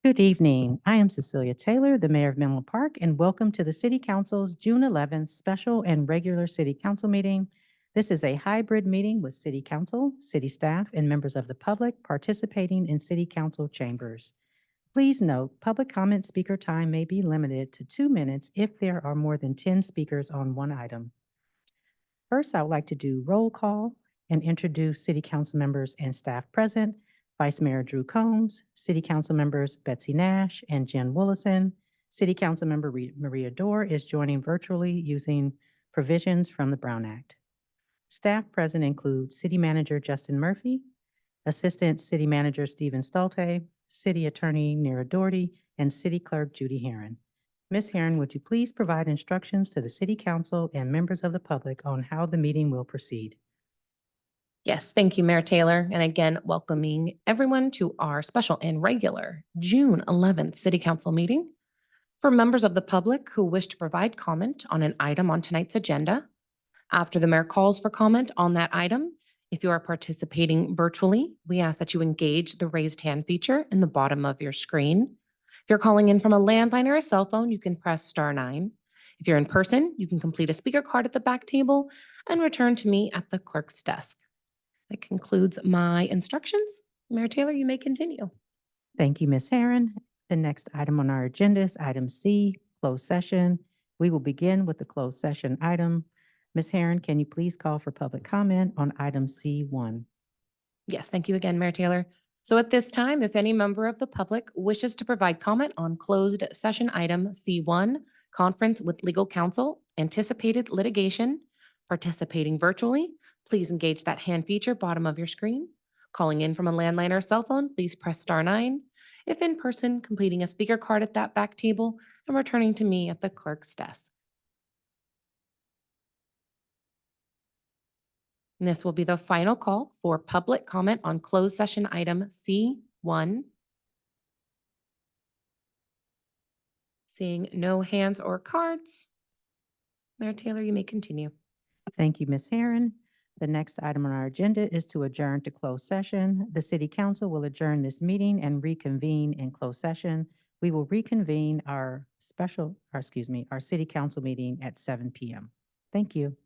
Good evening. I am Cecilia Taylor, the Mayor of Menlo Park, and welcome to the City Council's June 11th special and regular City Council meeting. This is a hybrid meeting with City Council, city staff, and members of the public participating in City Council chambers. Please note, public comment speaker time may be limited to 2 minutes if there are more than 10 speakers on one item. First, I would like to do roll call and introduce City Council members and staff present. Vice Mayor Drew Combs, City Council members Betsy Nash and Jen Willison. City Council member Maria Dorr is joining virtually using provisions from the Brown Act. Staff present include City Manager Justin Murphy, Assistant City Manager Stephen Stolte, City Attorney Nira Doherty, and City Clerk Judy Herron. Ms. Herron, would you please provide instructions to the City Council and members of the public on how the meeting will proceed? Yes, thank you, Mayor Taylor. And again, welcoming everyone to our special and regular June 11th City Council meeting. For members of the public who wish to provide comment on an item on tonight's agenda, after the mayor calls for comment on that item, if you are participating virtually, we ask that you engage the raised hand feature in the bottom of your screen. If you're calling in from a landline or a cell phone, you can press *9. If you're in person, you can complete a speaker card at the back table and return to me at the clerk's desk. That concludes my instructions. Mayor Taylor, you may continue. Thank you, Ms. Herron. The next item on our agenda is item C, closed session. We will begin with the closed session item. Ms. Herron, can you please call for public comment on item C1? Yes, thank you again, Mayor Taylor. So at this time, if any member of the public wishes to provide comment on closed session item C1, conference with legal counsel, anticipated litigation, participating virtually, please engage that hand feature bottom of your screen. Calling in from a landline or cell phone, please press *9. If in person, completing a speaker card at that back table and returning to me at the clerk's desk. And this will be the final call for public comment on closed session item C1. Seeing no hands or cards, Mayor Taylor, you may continue. Thank you, Ms. Herron. The next item on our agenda is to adjourn to closed session. The City Council will adjourn this meeting and reconvene in closed session. We will reconvene our City Council meeting at 7 p.m. Thank you.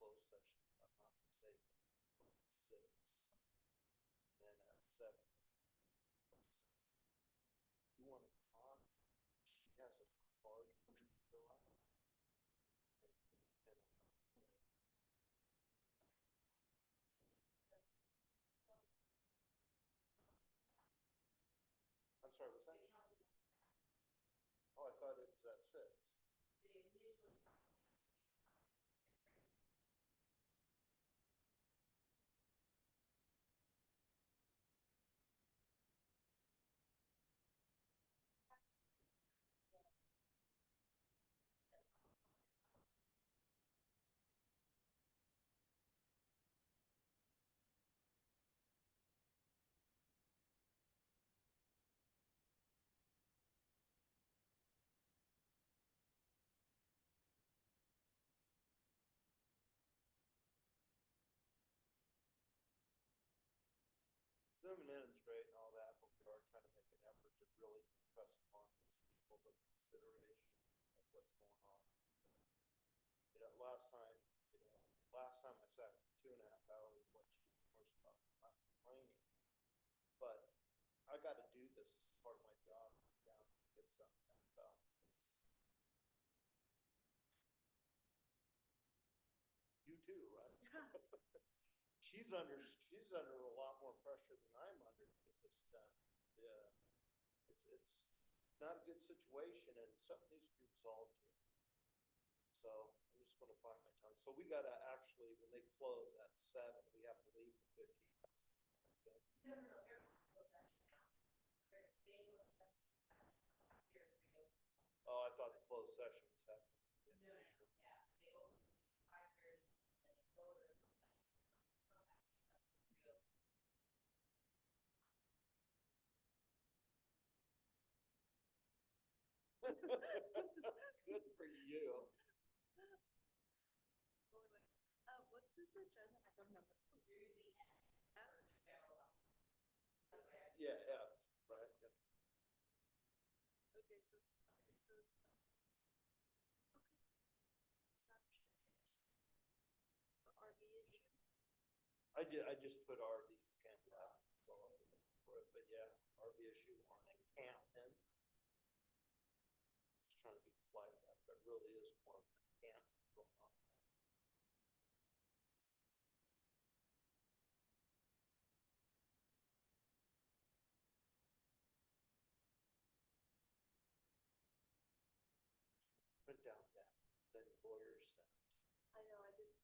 closed session, if I'm not mistaken. 6. Then at 7. You want to talk? She has a card for you to fill out. I'm sorry, was that? Oh, I thought it was at 6. Zooming in is great and all that, but we are trying to make an effort to really impress upon these people the consideration of what's going on. Last time I sat 2.5 hours watching more stuff, not complaining, but I got to do this as part of my job down to get something done. You too, right? She's under a lot more pressure than I'm under to get this done. Yeah, it's not a good situation, and something needs to be resolved here. So I'm just going to find my tongue. So we got to actually, when they close at 7, we have to leave at 15. Okay. Oh, I thought the closed session was happening. Good for you. What's this agenda? I don't remember. Yeah, right. Okay, so it's okay. RV issue. I just put RVs camp out for it, but yeah, RV issue on encampment. Just trying to be polite about it, but it really is more of an encampment going on. Print out that thing lawyers sent. I know, I didn't.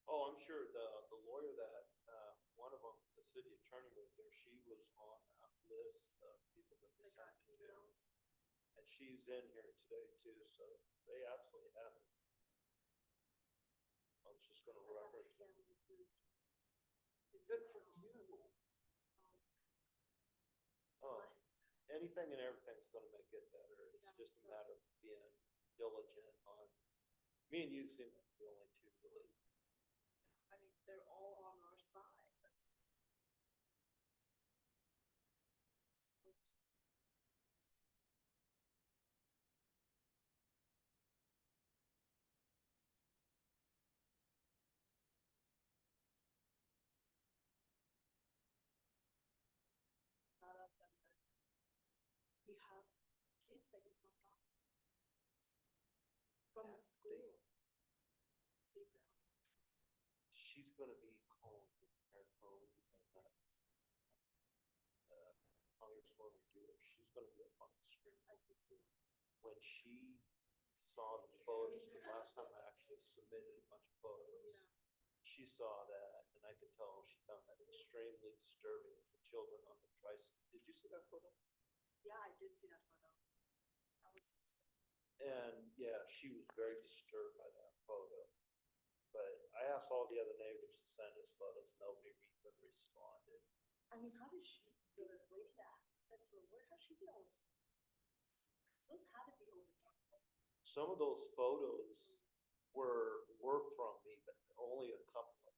Oh, I'm sure the lawyer that one of them, the city attorney with there, she was on that list of people that they sent it to. And she's in here today too, so they absolutely have it. I was just going to reference. Good for you. Anything and everything's going to make it better. It's just a matter of being diligent on. Me and you seem like the only two really. I mean, they're all on our side. Not of them, but we have kids that can talk off from the school. She's going to be calling her phone and that Congresswoman Dewar. She's going to be up on the screen. I can see when she saw the photos. The last time I actually submitted a bunch of photos, she saw that, and I could tell she found that extremely disturbing. The children on the tricycle. Did you see that photo? Yeah, I did see that photo. That was insane. And yeah, she was very disturbed by that photo. But I asked all the other neighbors to send us photos. Nobody even responded. I mean, how did she, the lady that said to her, where has she been all this? Those had to be over there. Some of those photos were from me, but only a couple of them.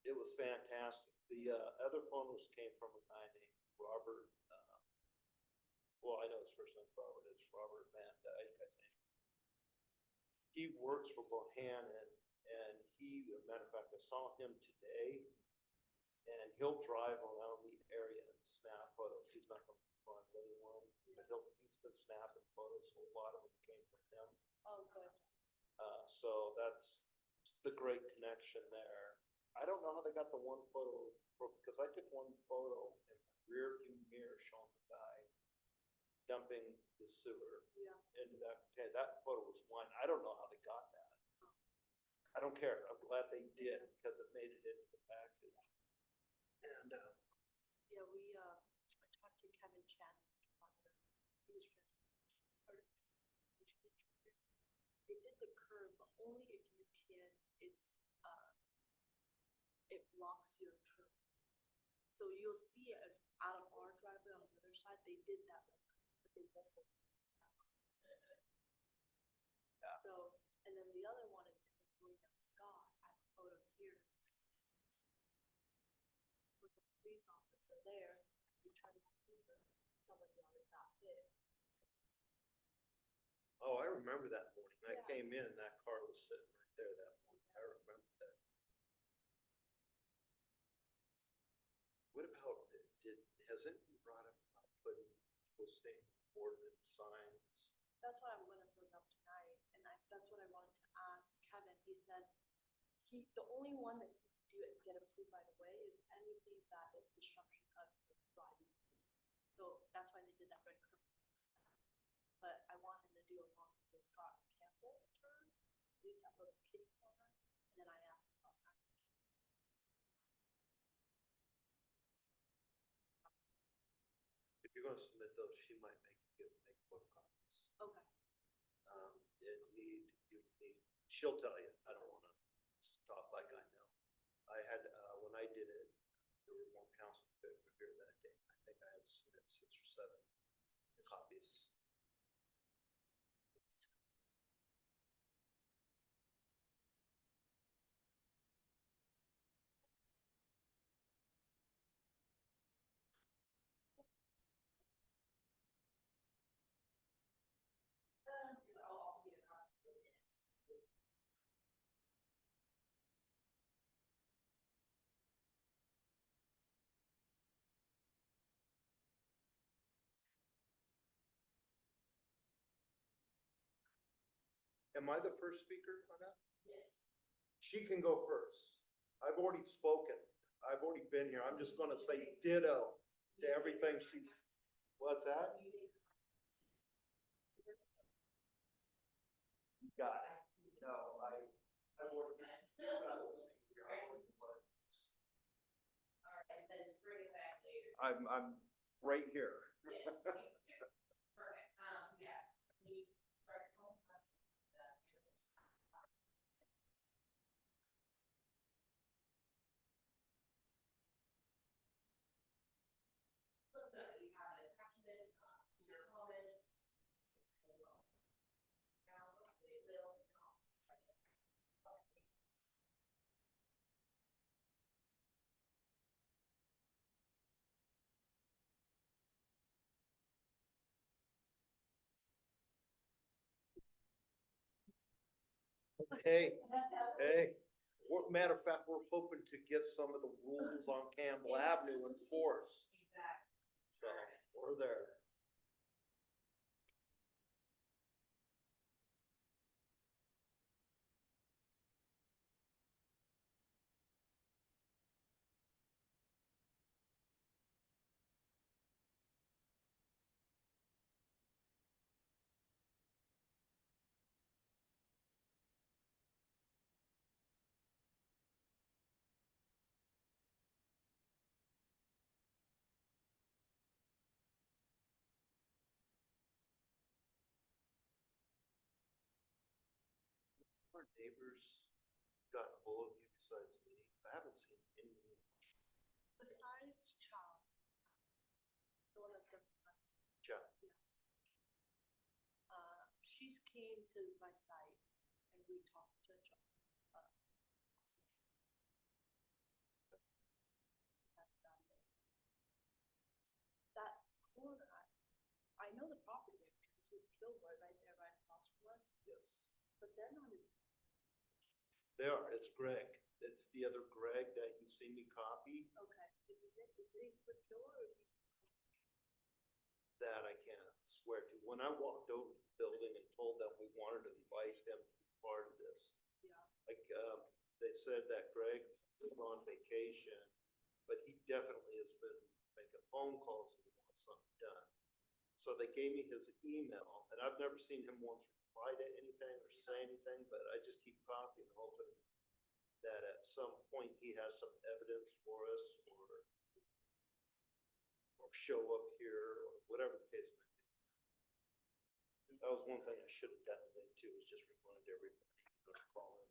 It was fantastic. The other photos came from a guy named Robert. Well, I know his first name's Robert. It's Robert Van Dyke, I think. he works for Bohannon, and he, as a matter of fact, I saw him today, and he'll drive around the area and snap photos. He's not gonna front anyone, but he's been snapping photos, so a lot of them came from him. Oh, good. So that's just a great connection there. I don't know how they got the one photo, because I took one photo in the rear view mirror showing the guy dumping the sewer Yeah. into that photo was mine. I don't know how they got that. I don't care. I'm glad they did because it made it into the package. And, Yeah, I talked to Kevin Chan. He was they did the curve, but only if you can, it blocks your turn. So you'll see it out of our driveway on the other side, they did that, but they won't. Yeah. So, and then the other one is if you're going down Scott, I have a photo here. With the police officer there, you're trying to maneuver somebody on that big. oh, I remember that morning. I Yeah. came in and that car was sitting right there that morning. I remember that. What about, has anyone brought up about putting posting ordinance signs? That's what I'm gonna bring up tonight, and that's what I wanted to ask Kevin. He said the only one that he could do it and get approved right away is anything that is disruption of the driving. So that's why they did that red curve. But I want him to do along the Scott Campbell turn, at least that little kitty corner, and then I asked him about signage. If you're gonna submit those, she might make photocopies. Okay. She'll tell you. I don't wanna talk like I know. I had, when I did it, there were more council here that day. I think I had to submit 6 or 7 copies. Am I the first speaker on that? Yes. She can go first. I've already spoken. I've already been here. I'm just gonna say ditto to everything she's, what's that? You got it. No, I've already. I'm right here. Hey, matter of fact, we're hoping to get some of the rules on Campbell Avenue enforced. So, we're there. Our neighbors got a hold of you besides me. I haven't seen anything. Besides Child. The one that's Jeff. She's came to my site and we talked to John. That's done. That corner, I know the property, it's Kilroy right there, right across from us. Yes. but they're not, They are, it's Greg. It's the other Greg that you see me copy. okay, is it with Joe or? That I can't swear to. When I walked over to the building and told them we wanted to invite him to be part of this, Yeah. like, they said that Greg was on vacation, but he definitely has been making phone calls and he wants something done. So they gave me his email, and I've never seen him once reply to anything or say anything, but I just keep copying, hoping that at some point he has some evidence for us or show up here or whatever the case may be. That was one thing I should have done today too, is just remind everybody to call in.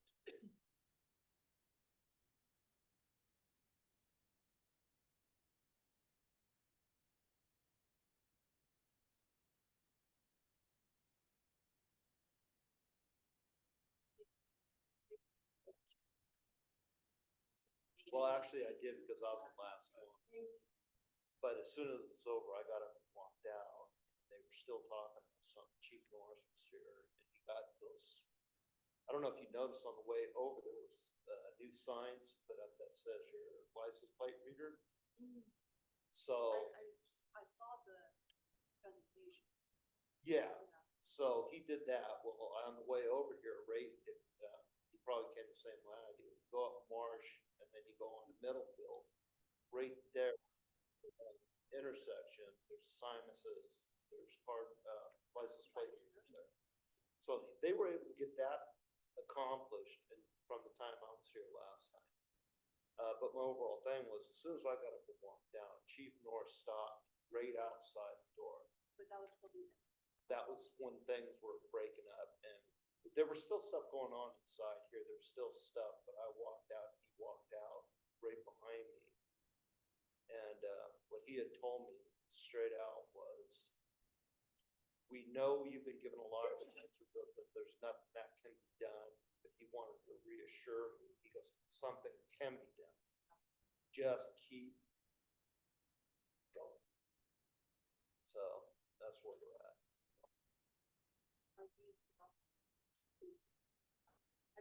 Well, actually I did because I was the last one. But as soon as it was over, I got up and walked out. They were still talking. Chief Norris was here and he got those. I don't know if you noticed on the way over, there was new signs put up that says your license plate reader. So, I saw the presentation. yeah, so he did that. Well, on the way over here, he probably came the same way I did. You go up Marsh and then you go on to Middlefield. Right there, intersection, there's a sign that says there's license plate readers there. So they were able to get that accomplished from the time I was here last time. But my overall thing was, as soon as I got up and walked down, Chief Norris stopped right outside the door. But that was still the. That was when things were breaking up, and there was still stuff going on inside here. There was still stuff, but I walked out, he walked out right behind me. And what he had told me straight out was, we know you've been given a lot of answers, but there's nothing that can be done. But he wanted to reassure me because something can be done. Just keep going. So that's where we're at.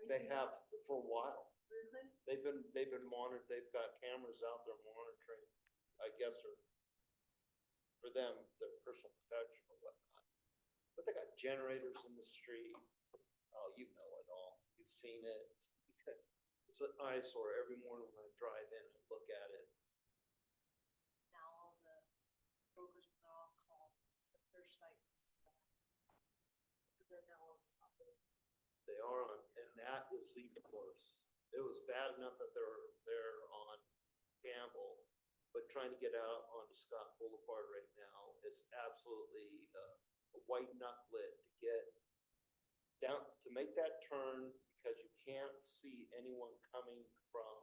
They have for a while. Really? They've been monitored. They've got cameras out there monitoring, I guess, or for them, their personal protection or whatnot. But they got generators in the street. Oh, you know it all. You've seen it. It's an eyesore every morning when I drive in and look at it. Now all the brokers are all called, it's their site. They're now on top of it. They are on, and that is even worse. It was bad enough that they're on Campbell, but trying to get out onto Scott Boulevard right now is absolutely a white knucklet to get down, to make that turn, because you can't see anyone coming from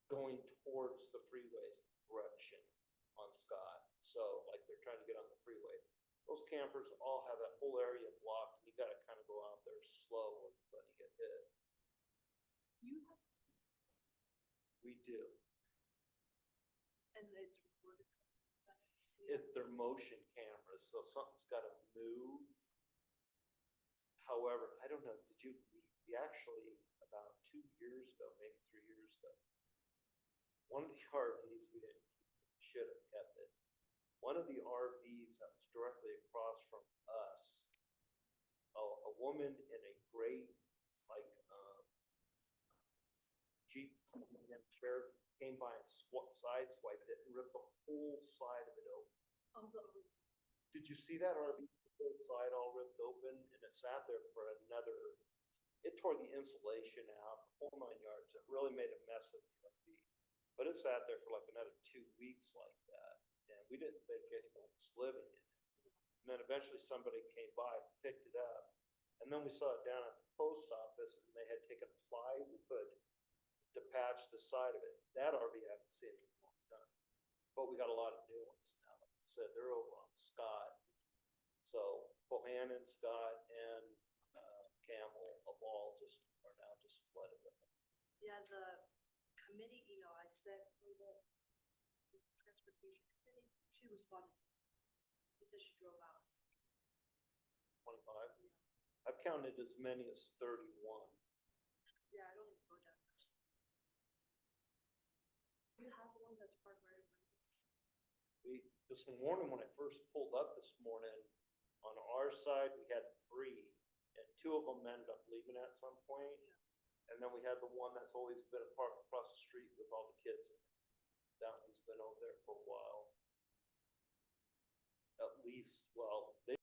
going towards the freeway direction on Scott. So like they're trying to get on the freeway. Those campers all have that whole area blocked, and you gotta kind of go out there slow and let you get hit. You have, We do. and it's recorded. They're motion cameras, so something's gotta move. However, I don't know, we actually, about 2 years ago, maybe 3 years ago, one of the RVs, should have kept it. One of the RVs that was directly across from us, a woman in a gray, like, Jeep chair came by and sideswiped it and ripped the whole side of it open. Did you see that RV? The whole side all ripped open, and it sat there for it tore the insulation out, the whole 9 yards. It really made a mess of the RV. But it sat there for like another 2 weeks like that, and we didn't think anyone was living in it. And then eventually somebody came by, picked it up, and then we saw it down at the post office, and they had taken plywood to patch the side of it. That RV I haven't seen in a long time. But we got a lot of new ones now. Like I said, they're over on Scott. So Bohannon, Scott, and Campbell of all are now just flooded with them. Yeah, the committee email I sent from the transportation committee, she responded. She said she drove out. 25? I've counted as many as 31. Yeah, I don't even go down there. You have one that's parked right away. This morning, when I first pulled up this morning, on our side, we had 3, and 2 of them ended up leaving at some point. And then we had the one that's always been parked across the street with all the kids in it. That one's been over there for a while. At least, well, they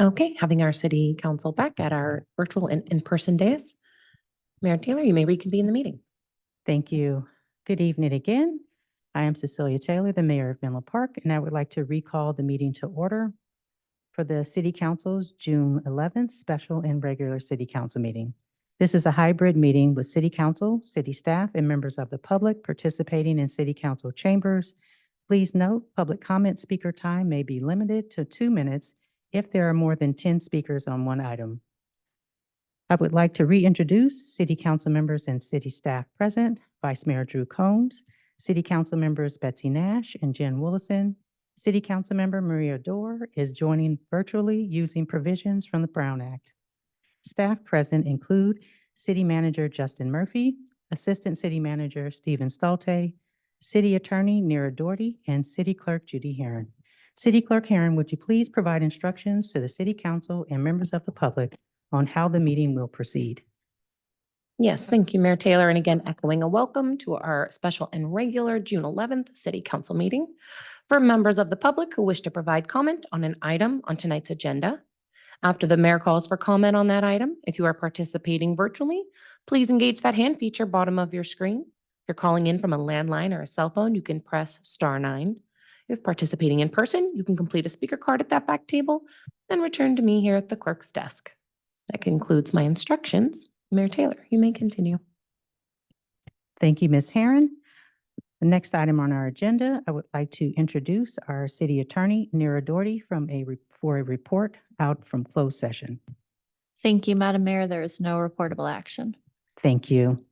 Okay, having our city council back at our virtual and in-person days. Mayor Taylor, you may reconvene the meeting. Thank you. Good evening again. I am Cecilia Taylor, the mayor of Menlo Park, and I would like to recall the meeting to order for the City Council's June 11th special and regular City Council meeting. This is a hybrid meeting with City Council, city staff, and members of the public participating in City Council chambers. Please note, public comment speaker time may be limited to 2 minutes if there are more than 10 speakers on one item. I would like to reintroduce City Council members and city staff present: Vice Mayor Drew Combs, City Council members Betsy Nash and Jen Willison. City Council member Maria Dorr is joining virtually using provisions from the Brown Act. Staff present include City Manager Justin Murphy, Assistant City Manager Stephen Stalte, City Attorney Nira Doherty, and City Clerk Judy Herron. City Clerk Herron, would you please provide instructions to the City Council and members of the public on how the meeting will proceed? Yes, thank you, Mayor Taylor. And again, echoing a welcome to our special and regular June 11th City Council meeting. For members of the public who wish to provide comment on an item on tonight's agenda, after the mayor calls for comment on that item, if you are participating virtually, please engage that hand feature bottom of your screen. If you're calling in from a landline or a cell phone, you can press *9. If participating in person, you can complete a speaker card at that back table and return to me here at the clerk's desk. That concludes my instructions. Mayor Taylor, you may continue. Thank you, Ms. Herron. The next item on our agenda, I would like to introduce our City Attorney, Nira Doherty, for a report out from closed session. Thank you, Madam Mayor. There is no reportable action. Thank you.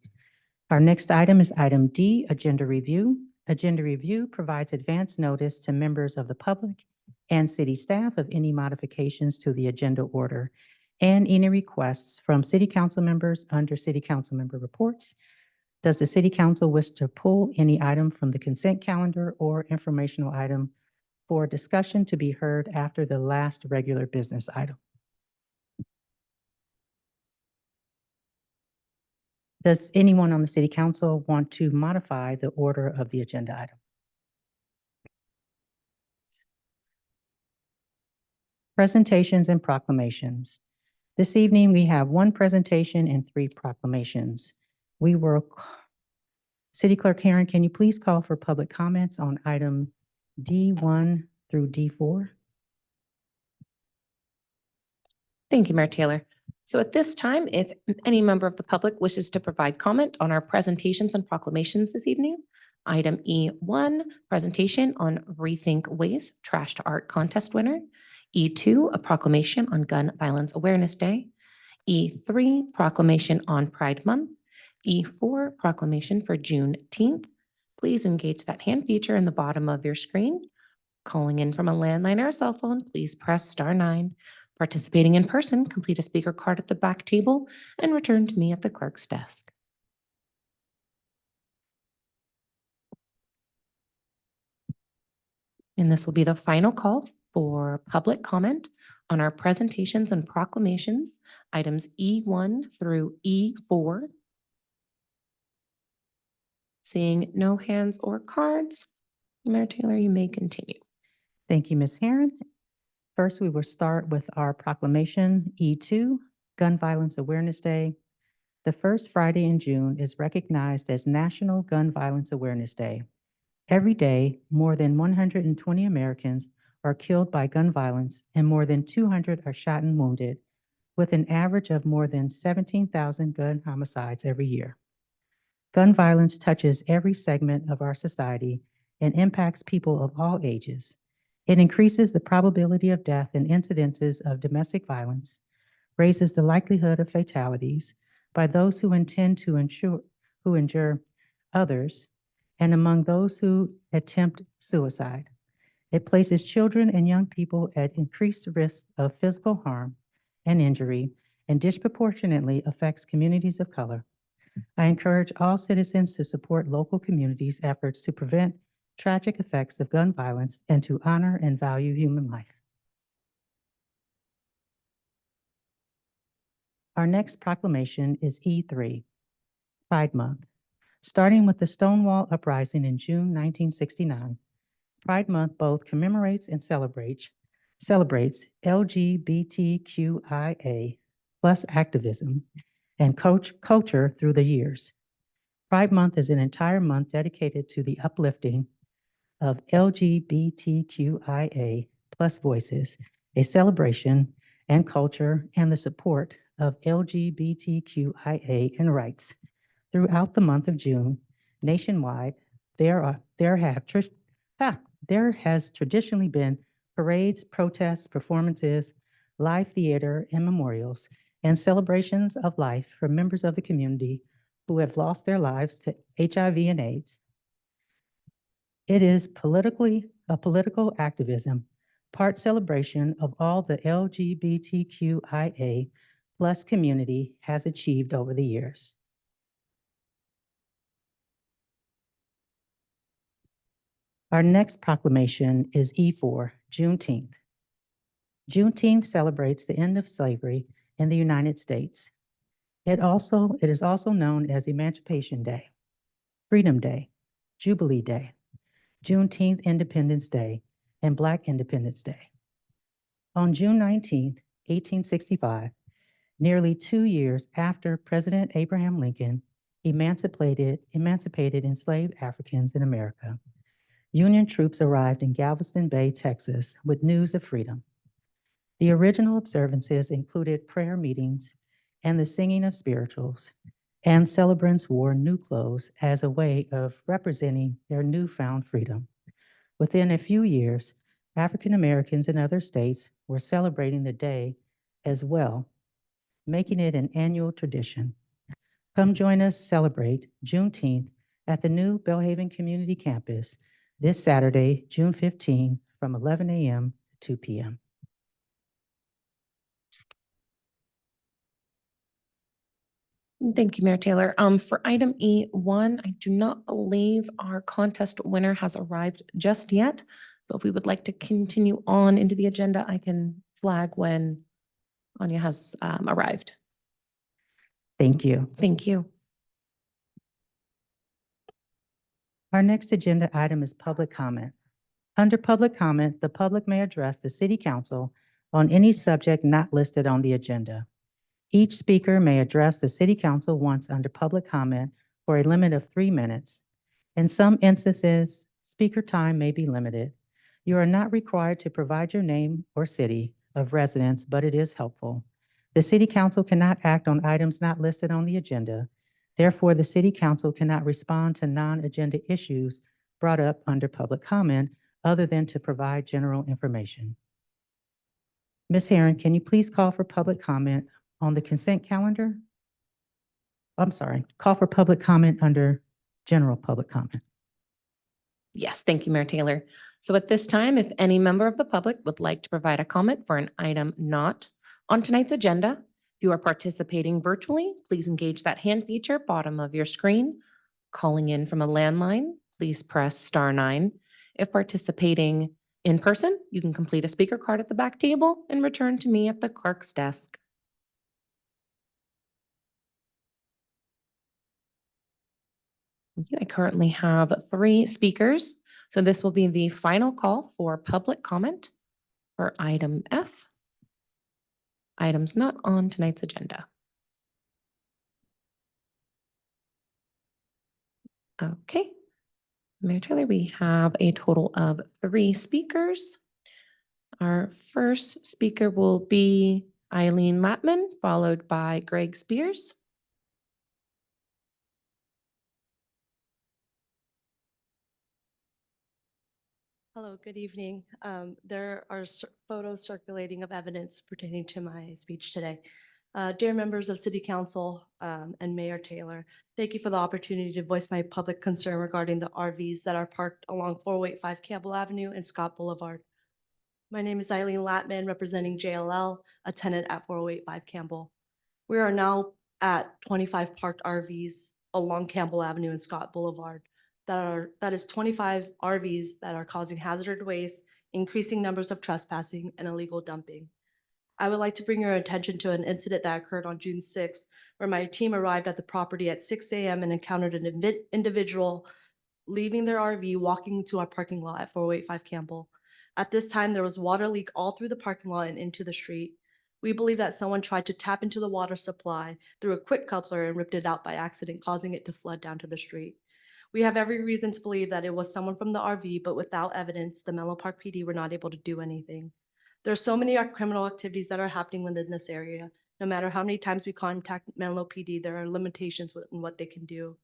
Our next item is item D, Agenda Review. Agenda Review provides advance notice to members of the public and city staff of any modifications to the agenda order and any requests from city council members under city council member reports. Does the city council wish to pull any item from the consent calendar or informational item for discussion to be heard after the last regular business item? Does anyone on the city council want to modify the order of the agenda item? Presentations and proclamations. This evening, we have 1 presentation and 3 proclamations. City Clerk Herron, can you please call for public comments on item D1 through D4? Thank you, Mayor Taylor. So at this time, if any member of the public wishes to provide comment on our presentations and proclamations this evening, item E1, presentation on RethinkWaste Trash to Art contest winner. E2, a proclamation on Gun Violence Awareness Day. E3, proclamation on Pride Month. E4, proclamation for Juneteenth. Please engage that hand feature in the bottom of your screen. Calling in from a landline or a cell phone, please press *9. Participating in person, complete a speaker card at the back table and return to me at the clerk's desk. And this will be the final call for public comment on our presentations and proclamations, items E1 through E4. Seeing no hands or cards, Mayor Taylor, you may continue. Thank you, Ms. Herron. First, we will start with our proclamation, E2, Gun Violence Awareness Day. The first Friday in June is recognized as National Gun Violence Awareness Day. Every day, more than 120 Americans are killed by gun violence and more than 200 are shot and wounded, with an average of more than 17,000 gun homicides every year. Gun violence touches every segment of our society and impacts people of all ages. It increases the probability of death and incidences of domestic violence, raises the likelihood of fatalities by those who intend to injure others, and among those who attempt suicide. It places children and young people at increased risk of physical harm and injury and disproportionately affects communities of color. I encourage all citizens to support local communities' efforts to prevent tragic effects of gun violence and to honor and value human life. Our next proclamation is E3, Pride Month. Starting with the Stonewall Uprising in June 1969, Pride Month both commemorates and celebrates celebrates LGBTQIA plus activism and culture through the years. Pride Month is an entire month dedicated to the uplifting of LGBTQIA plus voices, a celebration and culture, and the support of LGBTQIA and rights. Throughout the month of June, nationwide, there has traditionally been parades, protests, performances, live theater, and memorials, and celebrations of life for members of the community who have lost their lives to HIV and AIDS. It is a political activism, part celebration of all the LGBTQIA plus community has achieved over the years. Our next proclamation is E4, Juneteenth. Juneteenth celebrates the end of slavery in the United States. It is also known as Emancipation Day, Freedom Day, Jubilee Day, Juneteenth Independence Day, and Black Independence Day. On June 19, 1865, nearly 2 years after President Abraham Lincoln emancipated enslaved Africans in America, Union troops arrived in Galveston Bay, Texas, with news of freedom. The original observances included prayer meetings and the singing of spirituals, and celebrants wore new clothes as a way of representing their newfound freedom. Within a few years, African Americans in other states were celebrating the day as well, making it an annual tradition. Come join us celebrate Juneteenth at the new Belhaven Community Campus this Saturday, June 15, from 11 a.m. to 2 p.m. Thank you, Mayor Taylor. For item E1, I do not believe our contest winner has arrived just yet. So if we would like to continue on into the agenda, I can flag when Anya has arrived. Thank you. Thank you. Our next agenda item is public comment. Under public comment, the public may address the City Council on any subject not listed on the agenda. Each speaker may address the City Council once under public comment for a limit of 3 minutes. In some instances, speaker time may be limited. You are not required to provide your name or city of residence, but it is helpful. The City Council cannot act on items not listed on the agenda. Therefore, the City Council cannot respond to non-agenda issues brought up under public comment other than to provide general information. Ms. Herron, can you please call for public comment on the consent calendar? I'm sorry, call for public comment under general public comment. Yes, thank you, Mayor Taylor. So at this time, if any member of the public would like to provide a comment for an item not on tonight's agenda, if you are participating virtually, please engage that hand feature bottom of your screen. Calling in from a landline, please press *9. If participating in person, you can complete a speaker card at the back table and return to me at the clerk's desk. I currently have 3 speakers, so this will be the final call for public comment for item F, items not on tonight's agenda. Okay, Mayor Taylor, we have a total of 3 speakers. Our first speaker will be Eileen Latman, followed by Greg Spears. Hello, good evening. There are photos circulating of evidence pertaining to my speech today. Dear members of City Council and Mayor Taylor, thank you for the opportunity to voice my public concern regarding the RVs that are parked along 485 Campbell Avenue and Scott Boulevard. My name is Eileen Latman, representing JLL, a tenant at 4085 Campbell. We are now at 25 parked RVs along Campbell Avenue and Scott Boulevard. That is 25 RVs that are causing hazardous waste, increasing numbers of trespassing, and illegal dumping. I would like to bring your attention to an incident that occurred on June 6th, where my team arrived at the property at 6 a.m. and encountered an individual leaving their RV, walking to our parking lot at 485 Campbell. At this time, there was water leak all through the parking lot and into the street. We believe that someone tried to tap into the water supply through a quick coupler and ripped it out by accident, causing it to flood down to the street. We have every reason to believe that it was someone from the RV, but without evidence, the Menlo Park PD were not able to do anything. There are so many criminal activities that are happening within this area. No matter how many times we contact Menlo PD, there are limitations in what they can do.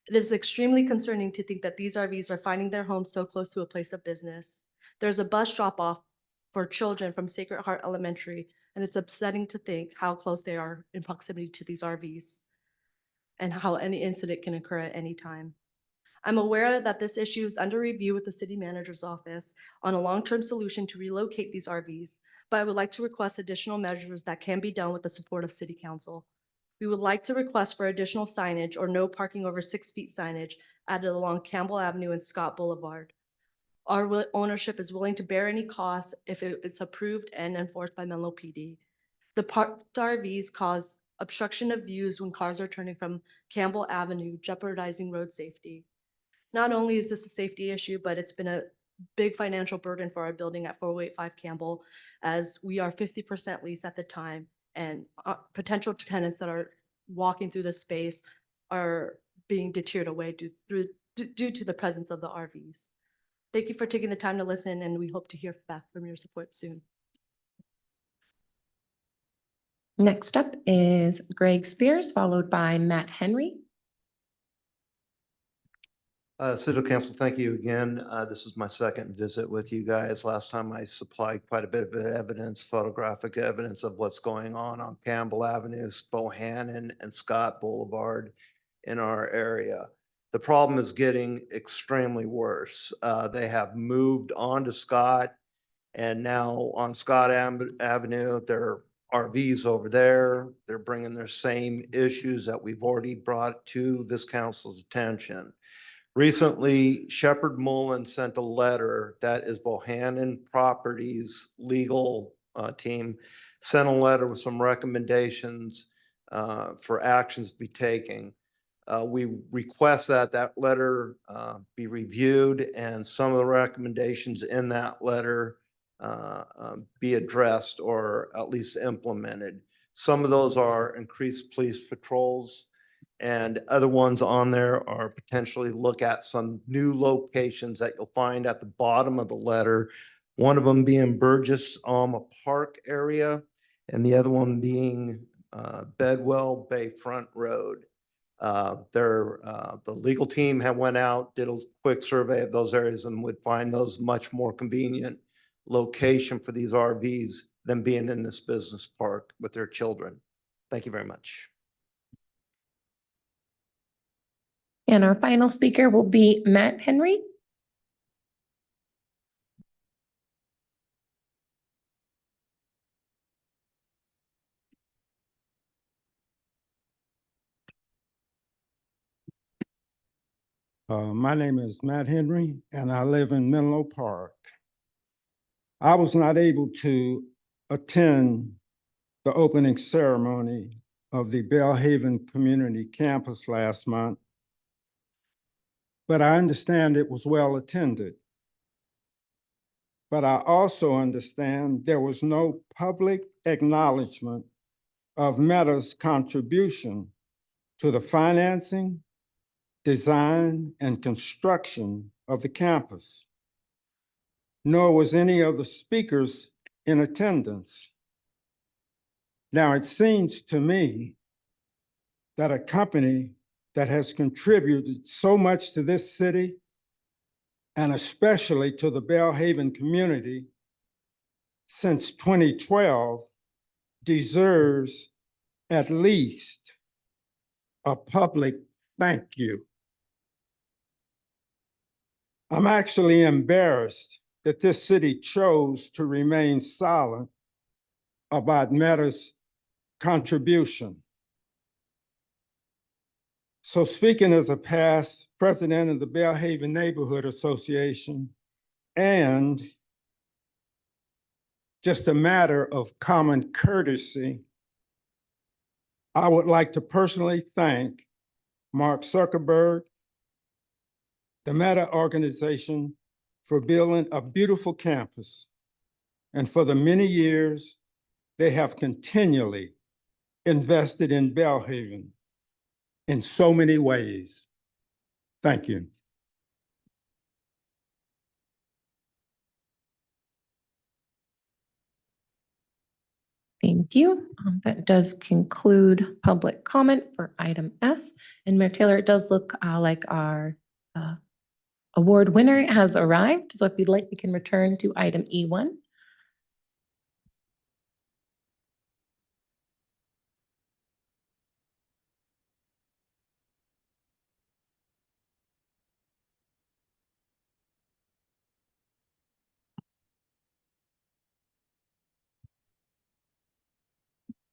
It is extremely concerning to think that these RVs are finding their homes so close to a place of business. There's a bus drop-off for children from Sacred Heart Elementary, and it's upsetting to think how close they are in proximity to these RVs and how any incident can occur at any time. I'm aware that this issue is under review with the city manager's office on a long-term solution to relocate these RVs, but I would like to request additional measures that can be done with the support of city council. We would like to request for additional signage or no parking over 6 feet signage added along Campbell Avenue and Scott Boulevard. Our ownership is willing to bear any costs if it's approved and enforced by Menlo PD. The parked RVs cause obstruction of views when cars are turning from Campbell Avenue, jeopardizing road safety. Not only is this a safety issue, but it's been a big financial burden for our building at 4085 Campbell, as we are 50% leased at the time, and potential tenants that are walking through the space are being deterred away due to the presence of the RVs. Thank you for taking the time to listen, and we hope to hear back from your support soon. Next up is Greg Spears, followed by Matt Henry. City Council, thank you again. This is my second visit with you guys. Last time I supplied quite a bit of evidence, photographic evidence of what's going on Campbell Avenue, Bohannon, and Scott Boulevard in our area. The problem is getting extremely worse. They have moved on to Scott, and now on Scott Avenue, there are RVs over there. They're bringing their same issues that we've already brought to this council's attention. Recently, Shepard Mullen sent a letter, that is Bohannon Properties legal team, sent a letter with some recommendations for actions to be taken. We request that letter be reviewed and some of the recommendations in that letter be addressed or at least implemented. Some of those are increased police patrols, and other ones on there are potentially look at some new locations that you'll find at the bottom of the letter. One of them being Burgess Park area, and the other one being Bedwell Bayfront Road. The legal team had went out, did a quick survey of those areas, and would find those much more convenient location for these RVs than being in this business park with their children. Thank you very much. And our final speaker will be Matt Henry. My name is Matt Henry, and I live in Menlo Park. I was not able to attend the opening ceremony of the Belhaven Community Campus last month, but I understand it was well attended. But I also understand there was no public acknowledgement of Meta's contribution to the financing, design, and construction of the campus, nor was any of the speakers in attendance. Now, it seems to me that a company that has contributed so much to this city, and especially to the Belhaven community since 2012, deserves at least a public thank you. I'm actually embarrassed that this city chose to remain silent about Meta's contribution. So, speaking as a past president of the Belhaven Neighborhood Association, and just a matter of common courtesy, I would like to personally thank Mark Zuckerberg, the Meta organization, for building a beautiful campus and for the many years they have continually invested in Belhaven in so many ways. Thank you. Thank you. That does conclude public comment for item F. And Mayor Taylor, it does look like our award winner has arrived. So if you'd like, we can return to item E1.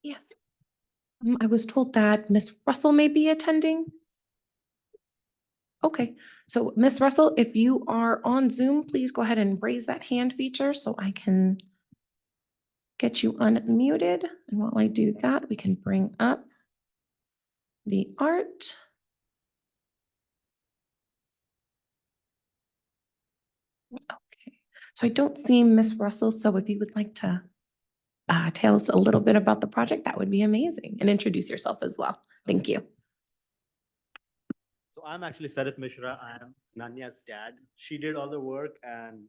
Yes. I was told that Miss Russell may be attending. Okay, so Miss Russell, if you are on Zoom, please go ahead and raise that hand feature so I can get you unmuted. And while I do that, we can bring up the art. Okay, so I don't see Miss Russell, so if you would like to tell us a little bit about the project, that would be amazing, and introduce yourself as well. Thank you. So I'm actually Sarath Mishra. I am Nanya's dad. She did all the work and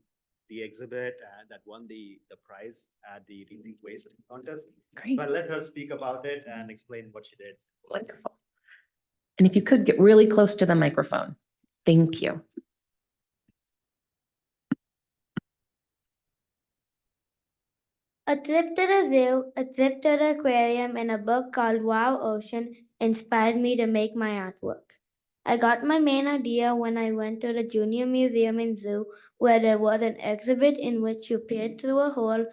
the exhibit that won the prize at the RethinkWaste contest. Great, But let her speak about it and explain what she did. wonderful. And if you could get really close to the microphone. Thank you. A trip to the zoo, a trip to the aquarium, and a book called Wow Ocean inspired me to make my artwork. I got my main idea when I went to the Junior Museum and Zoo, where there was an exhibit in which you peered through a hole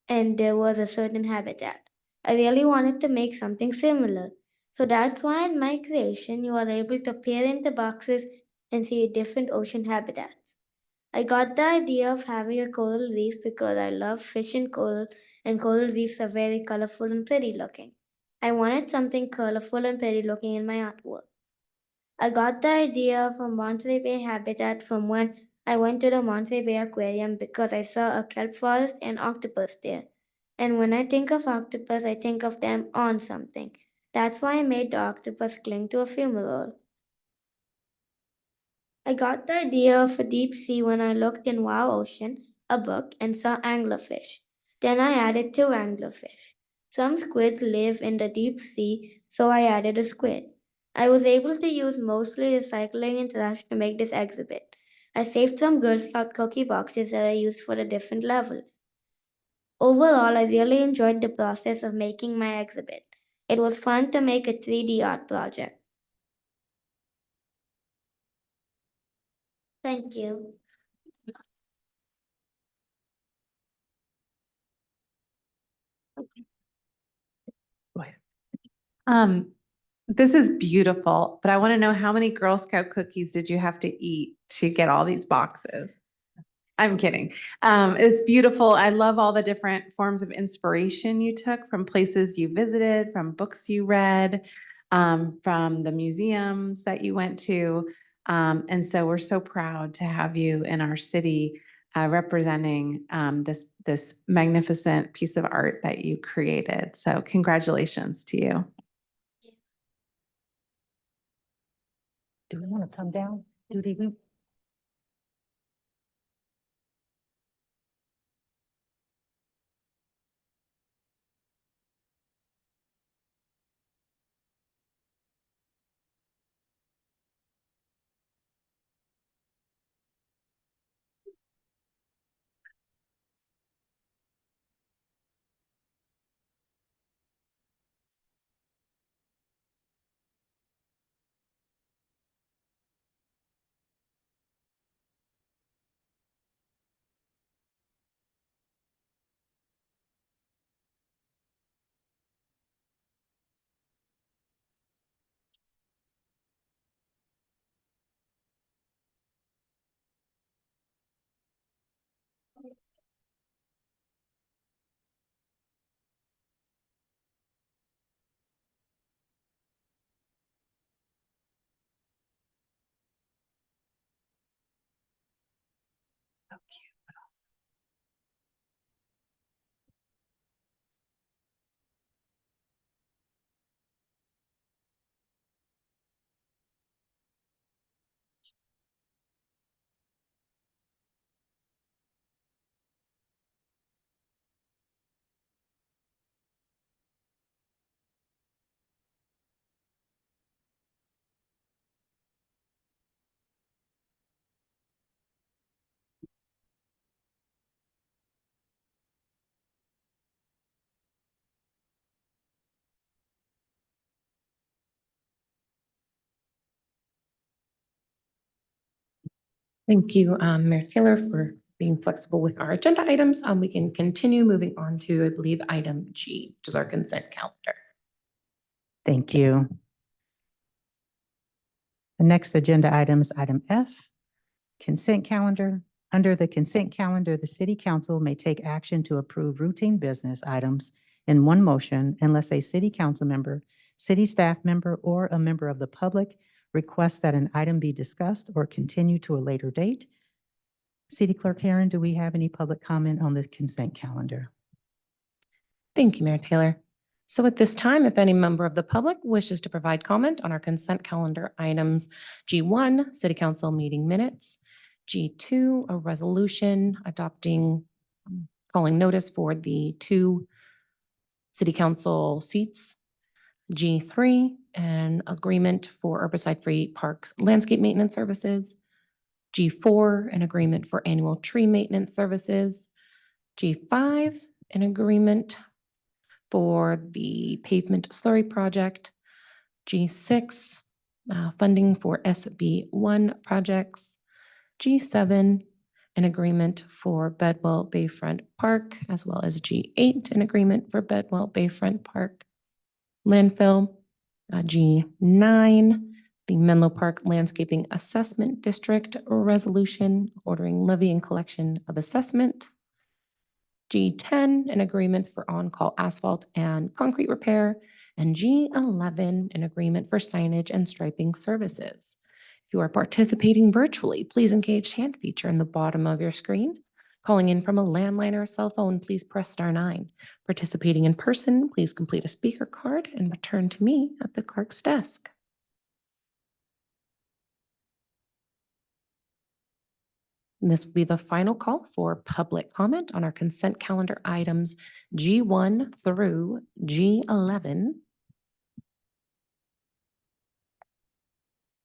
and there was a certain habitat. I really wanted to make something similar. So that's why in my creation you are able to peer into boxes and see different ocean habitats. I got the idea of having a coral reef because I love fish and coral reefs are very colorful and pretty looking. I wanted something colorful and pretty looking in my artwork. I got the idea of a Monterey Bay habitat from when I went to the Monterey Bay Aquarium because I saw a kelp forest and octopus there. And when I think of octopus, I think of them on something. That's why I made the octopus cling to a fumarole. I got the idea of a deep sea when I looked in Wow Ocean, a book, and saw anglerfish. Then I added 2 anglerfish. Some squids live in the deep sea, so I added a squid. I was able to use mostly recycling and trash to make this exhibit. I saved some Girl Scout cookie boxes that I used for the different levels. Overall, I really enjoyed the process of making my exhibit. It was fun to make a 3D art project. Thank you. This is beautiful, but I want to know how many Girl Scout cookies did you have to eat to get all these boxes? I'm kidding. It's beautiful. I love all the different forms of inspiration you took from places you visited, from books you read, from the museums that you went to. And so we're so proud to have you in our city representing this magnificent piece of art that you created. So congratulations to you. Do we want to come down? Do they? Thank you, Mayor Taylor, for being flexible with our agenda items. We can continue moving on to, I believe, item G, which is our consent calendar. Thank you. The next agenda item is item F, consent calendar. Under the consent calendar, the city council may take action to approve routine business items in one motion unless a city council member, city staff member, or a member of the public requests that an item be discussed or continue to a later date. City Clerk Herron, do we have any public comment on the consent calendar? Thank you, Mayor Taylor. So at this time, if any member of the public wishes to provide comment on our consent calendar items, G1, City Council meeting minutes, G2, a resolution adopting, calling notice for the 2 City Council seats, G3, an agreement for herbicide-free parks landscape maintenance services, G4, an agreement for annual tree maintenance services, G5, an agreement for the pavement slurry project, G6, funding for SB1 projects, G7, an agreement for Bedwell Bayfront Park, as well as G8, an agreement for Bedwell Bayfront Park landfill, G9, the Menlo Park Landscaping Assessment District resolution ordering levy and collection of assessment, G10, an agreement for on-call asphalt and concrete repair, and G11, an agreement for signage and striping services. If you are participating virtually, please engage hand feature in the bottom of your screen. Calling in from a landline or a cell phone, please press *9. Participating in person, please complete a speaker card and return to me at the clerk's desk. And this will be the final call for public comment on our consent calendar items G1 through G11.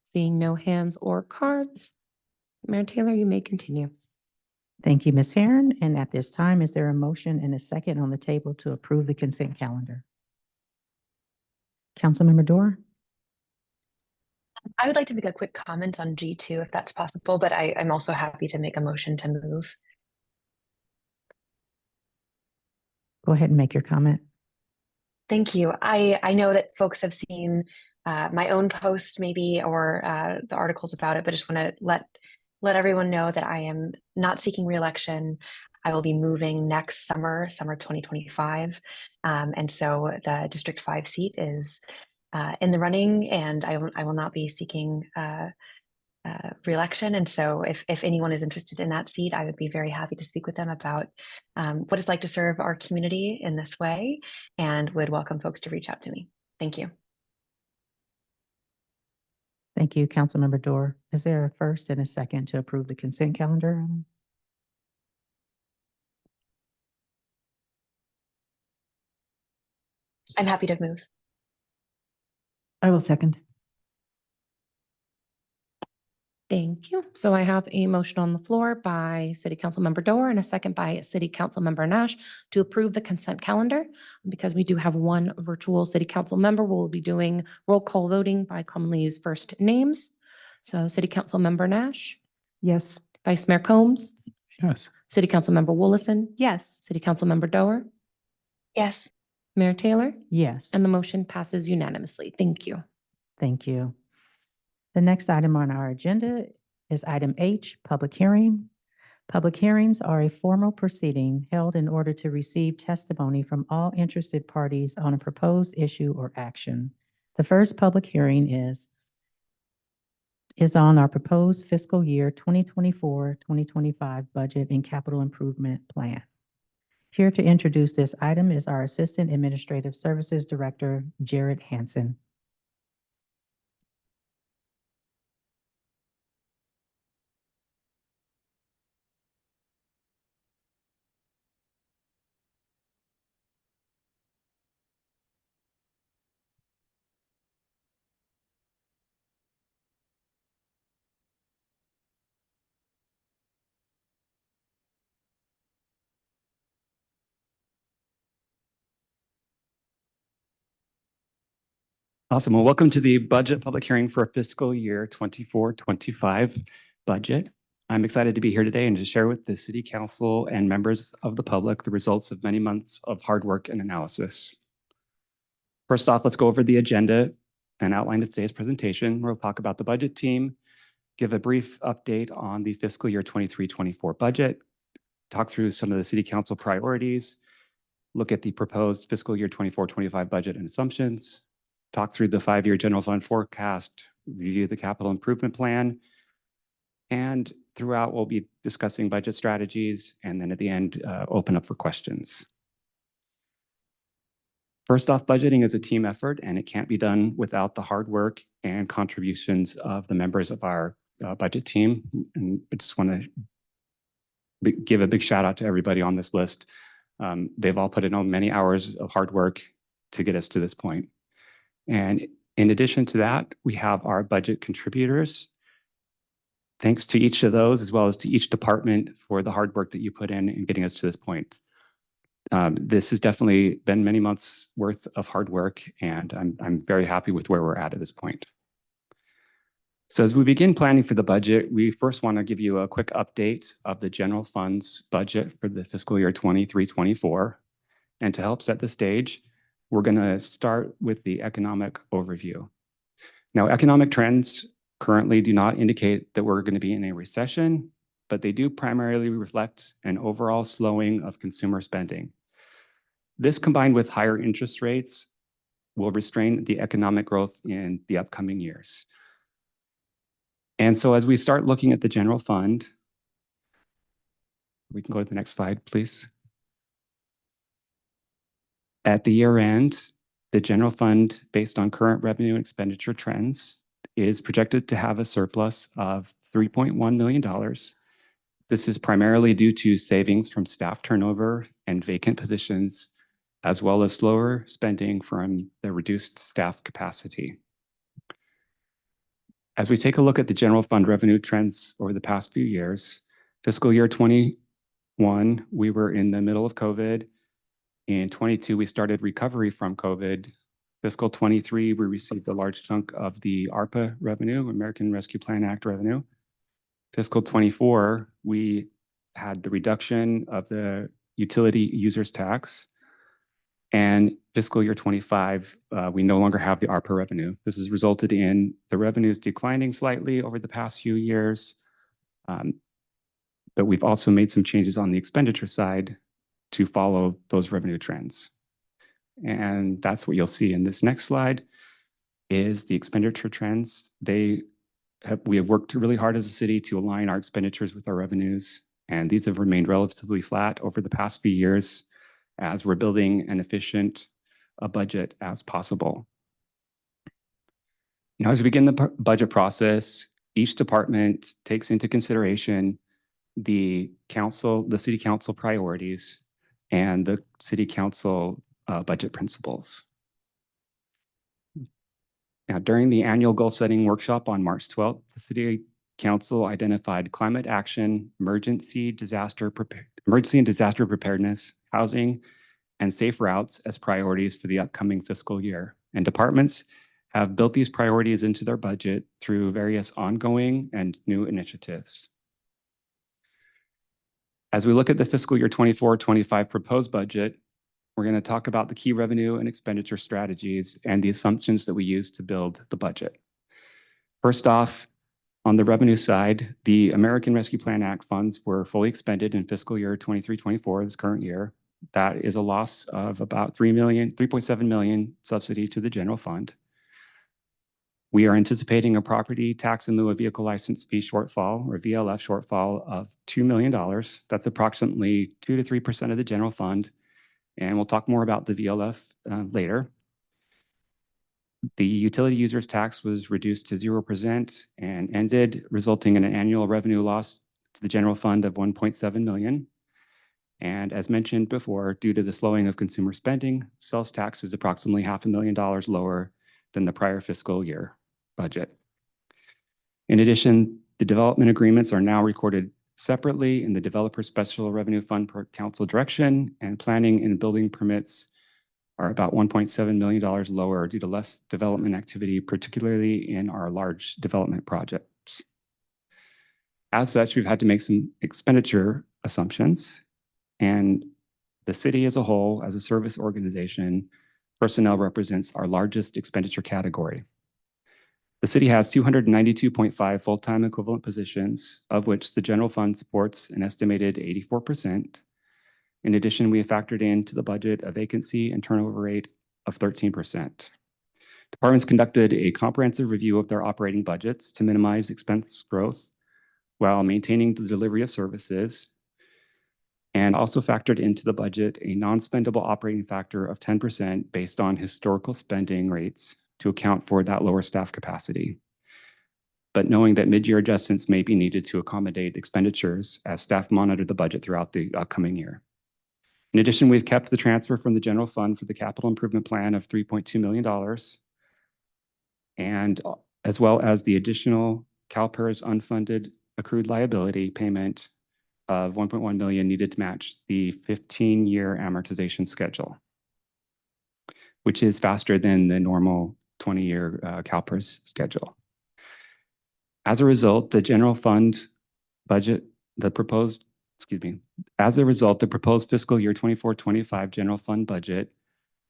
Seeing no hands or cards, Mayor Taylor, you may continue. Thank you, Ms. Herron. And at this time, is there a motion and a second on the table to approve the consent calendar? Councilmember Dorr? I would like to make a quick comment on G2 if that's possible, but I'm also happy to make a motion to move. Go ahead and make your comment. Thank you. I know that folks have seen my own post maybe or the articles about it, but just want to let everyone know that I am not seeking re-election. I will be moving next summer 2025. And so the District 5 seat is in the running, and I will not be seeking re-election. And so if anyone is interested in that seat, I would be very happy to speak with them about what it's like to serve our community in this way, and would welcome folks to reach out to me. Thank you. Thank you, Councilmember Dorr. Is there a first and a second to approve the consent calendar? I'm happy to move. I will second. Thank you. So I have a motion on the floor by City Councilmember Dorr and a second by City Councilmember Nash to approve the consent calendar. Because we do have one virtual City Council member, we'll be doing roll call voting by commonly used first names. So City Councilmember Nash, Yes. Vice Mayor Combs, Yes. City Councilmember Woolison, Yes. City Councilmember Dorr, Yes. Mayor Taylor, Yes. and the motion passes unanimously. Thank you. Thank you. The next item on our agenda is item H, public hearing. Public hearings are a formal proceeding held in order to receive testimony from all interested parties on a proposed issue or action. The first public hearing is is on our proposed fiscal year 2024-2025 budget and capital improvement plan. Here to introduce this item is our Assistant Administrative Services Director, Jared Hansen. Awesome. Well, welcome to the budget public hearing for fiscal year 24-25 budget. I'm excited to be here today and to share with the City Council and members of the public the results of many months of hard work and analysis. First off, let's go over the agenda and outline of today's presentation. We'll talk about the budget team, give a brief update on the fiscal year 23-24 budget, talk through some of the City Council priorities, look at the proposed fiscal year 24-25 budget and assumptions, talk through the 5-year general fund forecast, review the capital improvement plan, and throughout we'll be discussing budget strategies, and then at the end, open up for questions. First off, budgeting is a team effort, and it can't be done without the hard work and contributions of the members of our budget team. And I just want to give a big shout out to everybody on this list. They've all put in many hours of hard work to get us to this point. And in addition to that, we have our budget contributors. Thanks to each of those, as well as to each department for the hard work that you put in getting us to this point. This has definitely been many months worth of hard work, and I'm very happy with where we're at this point. So as we begin planning for the budget, we first want to give you a quick update of the general funds budget for the fiscal year 23-24. And to help set the stage, we're going to start with the economic overview. Now, economic trends currently do not indicate that we're going to be in a recession, but they do primarily reflect an overall slowing of consumer spending. This, combined with higher interest rates, will restrain the economic growth in the upcoming years. And so as we start looking at the general fund, we can go to the next slide, please. At the year end, the general fund, based on current revenue and expenditure trends, is projected to have a surplus of $3.1 million. This is primarily due to savings from staff turnover and vacant positions, as well as slower spending from the reduced staff capacity. As we take a look at the general fund revenue trends over the past few years, fiscal year 21, we were in the middle of COVID. In 22, we started recovery from COVID. Fiscal 23, we received a large chunk of the ARPA revenue, American Rescue Plan Act revenue. Fiscal 24, we had the reduction of the utility users tax. And fiscal year 25, we no longer have the ARPA revenue. This has resulted in the revenues declining slightly over the past few years. But we've also made some changes on the expenditure side to follow those revenue trends. And that's what you'll see in this next slide is the expenditure trends. We have worked really hard as a city to align our expenditures with our revenues, and these have remained relatively flat over the past few years as we're building an efficient budget as possible. Now, as we begin the budget process, each department takes into consideration the city council priorities and the city council budget principles. Now, during the annual goal setting workshop on March 12th, the city council identified climate action, emergency and disaster preparedness, housing, and safe routes as priorities for the upcoming fiscal year. And departments have built these priorities into their budget through various ongoing and new initiatives. As we look at the fiscal year 24-25 proposed budget, we're going to talk about the key revenue and expenditure strategies and the assumptions that we use to build the budget. First off, on the revenue side, the American Rescue Plan Act funds were fully expended in fiscal year 23-24, this current year. That is a loss of about $3.7 million subsidy to the general fund. We are anticipating a property tax in lieu of vehicle license fee shortfall, or VLF shortfall, of $2 million. That's approximately 2 to 3% of the general fund. And we'll talk more about the VLF later. The utility users tax was reduced to 0% and ended, resulting in an annual revenue loss to the general fund of $1.7 million. And as mentioned before, due to the slowing of consumer spending, sales tax is approximately $500,000 lower than the prior fiscal year budget. In addition, the development agreements are now recorded separately in the Developer Special Revenue Fund per council direction, and planning and building permits are about $1.7 million lower due to less development activity, particularly in our large development projects. As such, we've had to make some expenditure assumptions, and the city as a whole, as a service organization, personnel represents our largest expenditure category. The city has 292.5 full-time equivalent positions, of which the general fund supports an estimated 84%. In addition, we have factored into the budget a vacancy and turnover rate of 13%. Departments conducted a comprehensive review of their operating budgets to minimize expense growth while maintaining the delivery of services, and also factored into the budget a non-spendable operating factor of 10% based on historical spending rates to account for that lower staff capacity, but knowing that mid-year adjustments may be needed to accommodate expenditures as staff monitor the budget throughout the upcoming year. In addition, we've kept the transfer from the general fund for the capital improvement plan of $3.2 million, and as well as the additional CalPERS unfunded accrued liability payment of $1.1 million needed to match the 15-year amortization schedule, which is faster than the normal 20-year CalPERS schedule. As a result, the general fund budget, the proposed fiscal year 24-25 general fund budget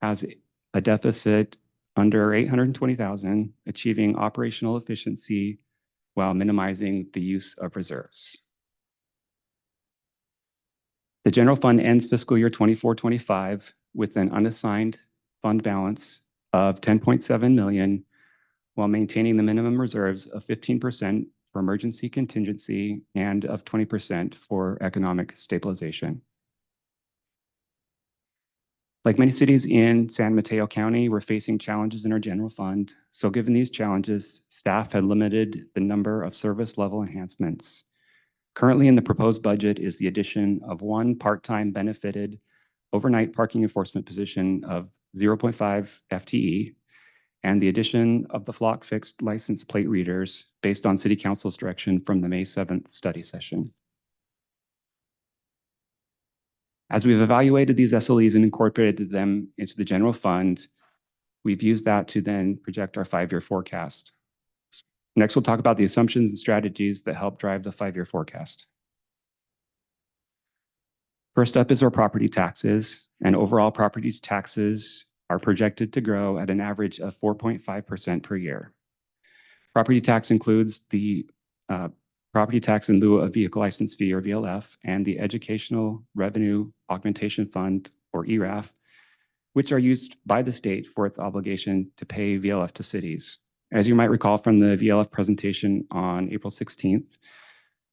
has a deficit under $820,000, achieving operational efficiency while minimizing the use of reserves. The general fund ends fiscal year 24-25 with an unassigned fund balance of $10.7 million, while maintaining the minimum reserves of 15% for emergency contingency and of 20% for economic stabilization. Like many cities in San Mateo County, we're facing challenges in our general fund. So given these challenges, staff had limited the number of service level enhancements. Currently in the proposed budget is the addition of one part-time benefited overnight parking enforcement position of 0.5 FTE, and the addition of the flock fixed license plate readers based on City Council's direction from the May 7th study session. As we've evaluated these SLEs and incorporated them into the general fund, we've used that to then project our 5-year forecast. Next, we'll talk about the assumptions and strategies that help drive the 5-year forecast. First up is our property taxes, and overall property taxes are projected to grow at an average of 4.5% per year. Property tax includes the property tax in lieu of vehicle license fee, or VLF, and the Educational Revenue Augmentation Fund, or ERAF, which are used by the state for its obligation to pay VLF to cities. As you might recall from the VLF presentation on April 16th,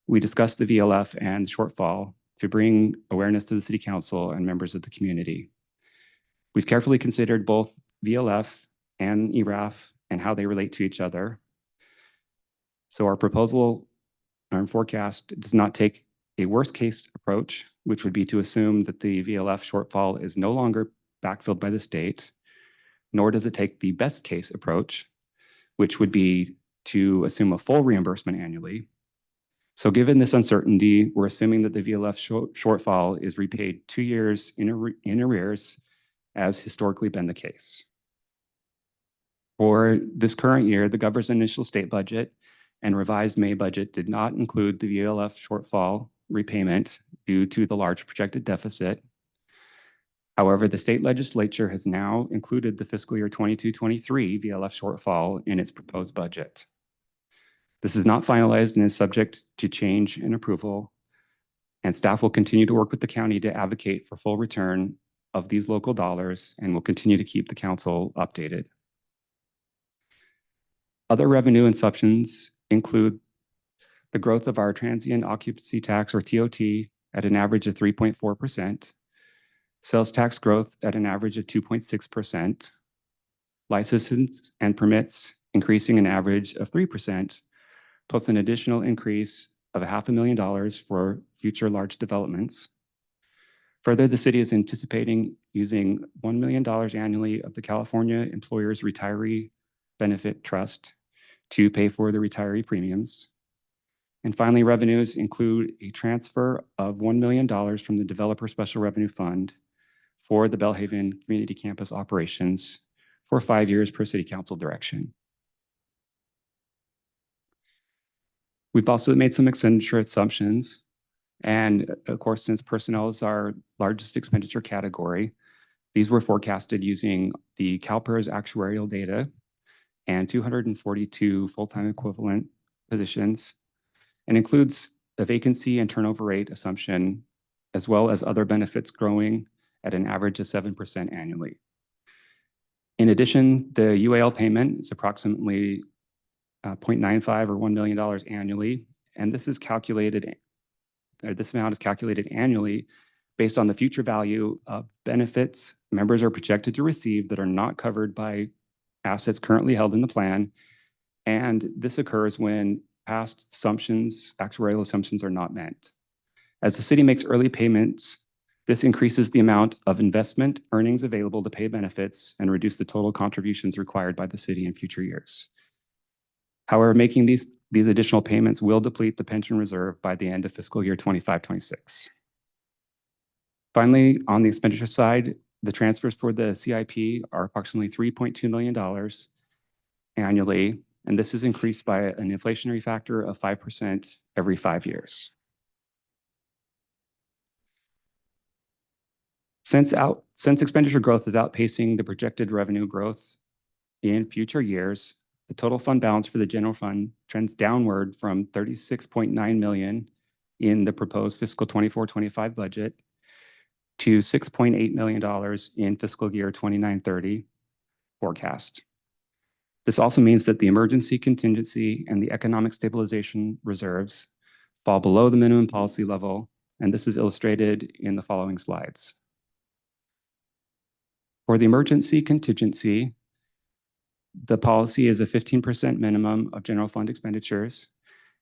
we discussed the VLF and shortfall to bring awareness to the City Council and members of the community. We've carefully considered both VLF and ERAF and how they relate to each other. So our proposal, our forecast, does not take a worst case approach, which would be to assume that the VLF shortfall is no longer backfilled by the state, nor does it take the best case approach, which would be to assume a full reimbursement annually. So given this uncertainty, we're assuming that the VLF shortfall is repaid 2 years in arrears, as historically been the case. For this current year, the governor's initial state budget and revised May budget did not include the VLF shortfall repayment due to the large projected deficit. However, the state legislature has now included the fiscal year 22-23 VLF shortfall in its proposed budget. This is not finalized and is subject to change and approval, and staff will continue to work with the county to advocate for full return of these local dollars and will continue to keep the council updated. Other revenue assumptions include the growth of our transient occupancy tax, or TOT, at an average of 3.4%, sales tax growth at an average of 2.6%, licenses and permits increasing an average of 3%, plus an additional increase of $500,000 for future large developments. Further, the city is anticipating using $1 million annually of the California Employers Retiree Benefit Trust to pay for the retiree premiums. And finally, revenues include a transfer of $1 million from the Developer Special Revenue Fund for the Bellhaven Community Campus operations for 5 years per City Council direction. We've also made some expenditure assumptions. And of course, since personnel is our largest expenditure category, these were forecasted using the CalPERS actuarial data and 242 full-time equivalent positions, and includes a vacancy and turnover rate assumption, as well as other benefits growing at an average of 7% annually. In addition, the UAL payment is approximately 0.95 or $1 million annually, and this amount is calculated annually based on the future value of benefits members are projected to receive that are not covered by assets currently held in the plan. And this occurs when past assumptions, actuarial assumptions, are not met. As the city makes early payments, this increases the amount of investment earnings available to pay benefits and reduce the total contributions required by the city in future years. However, making these additional payments will deplete the pension reserve by the end of fiscal year 25-26. Finally, on the expenditure side, the transfers for the CIP are approximately $3.2 million annually, and this is increased by an inflationary factor of 5% every 5 years. Since expenditure growth is outpacing the projected revenue growth in future years, the total fund balance for the general fund trends downward from $36.9 million in the proposed fiscal 24-25 budget to $6.8 million in fiscal year 29-30 forecast. This also means that the emergency contingency and the economic stabilization reserves fall below the minimum policy level, and this is illustrated in the following slides. For the emergency contingency, the policy is a 15% minimum of general fund expenditures,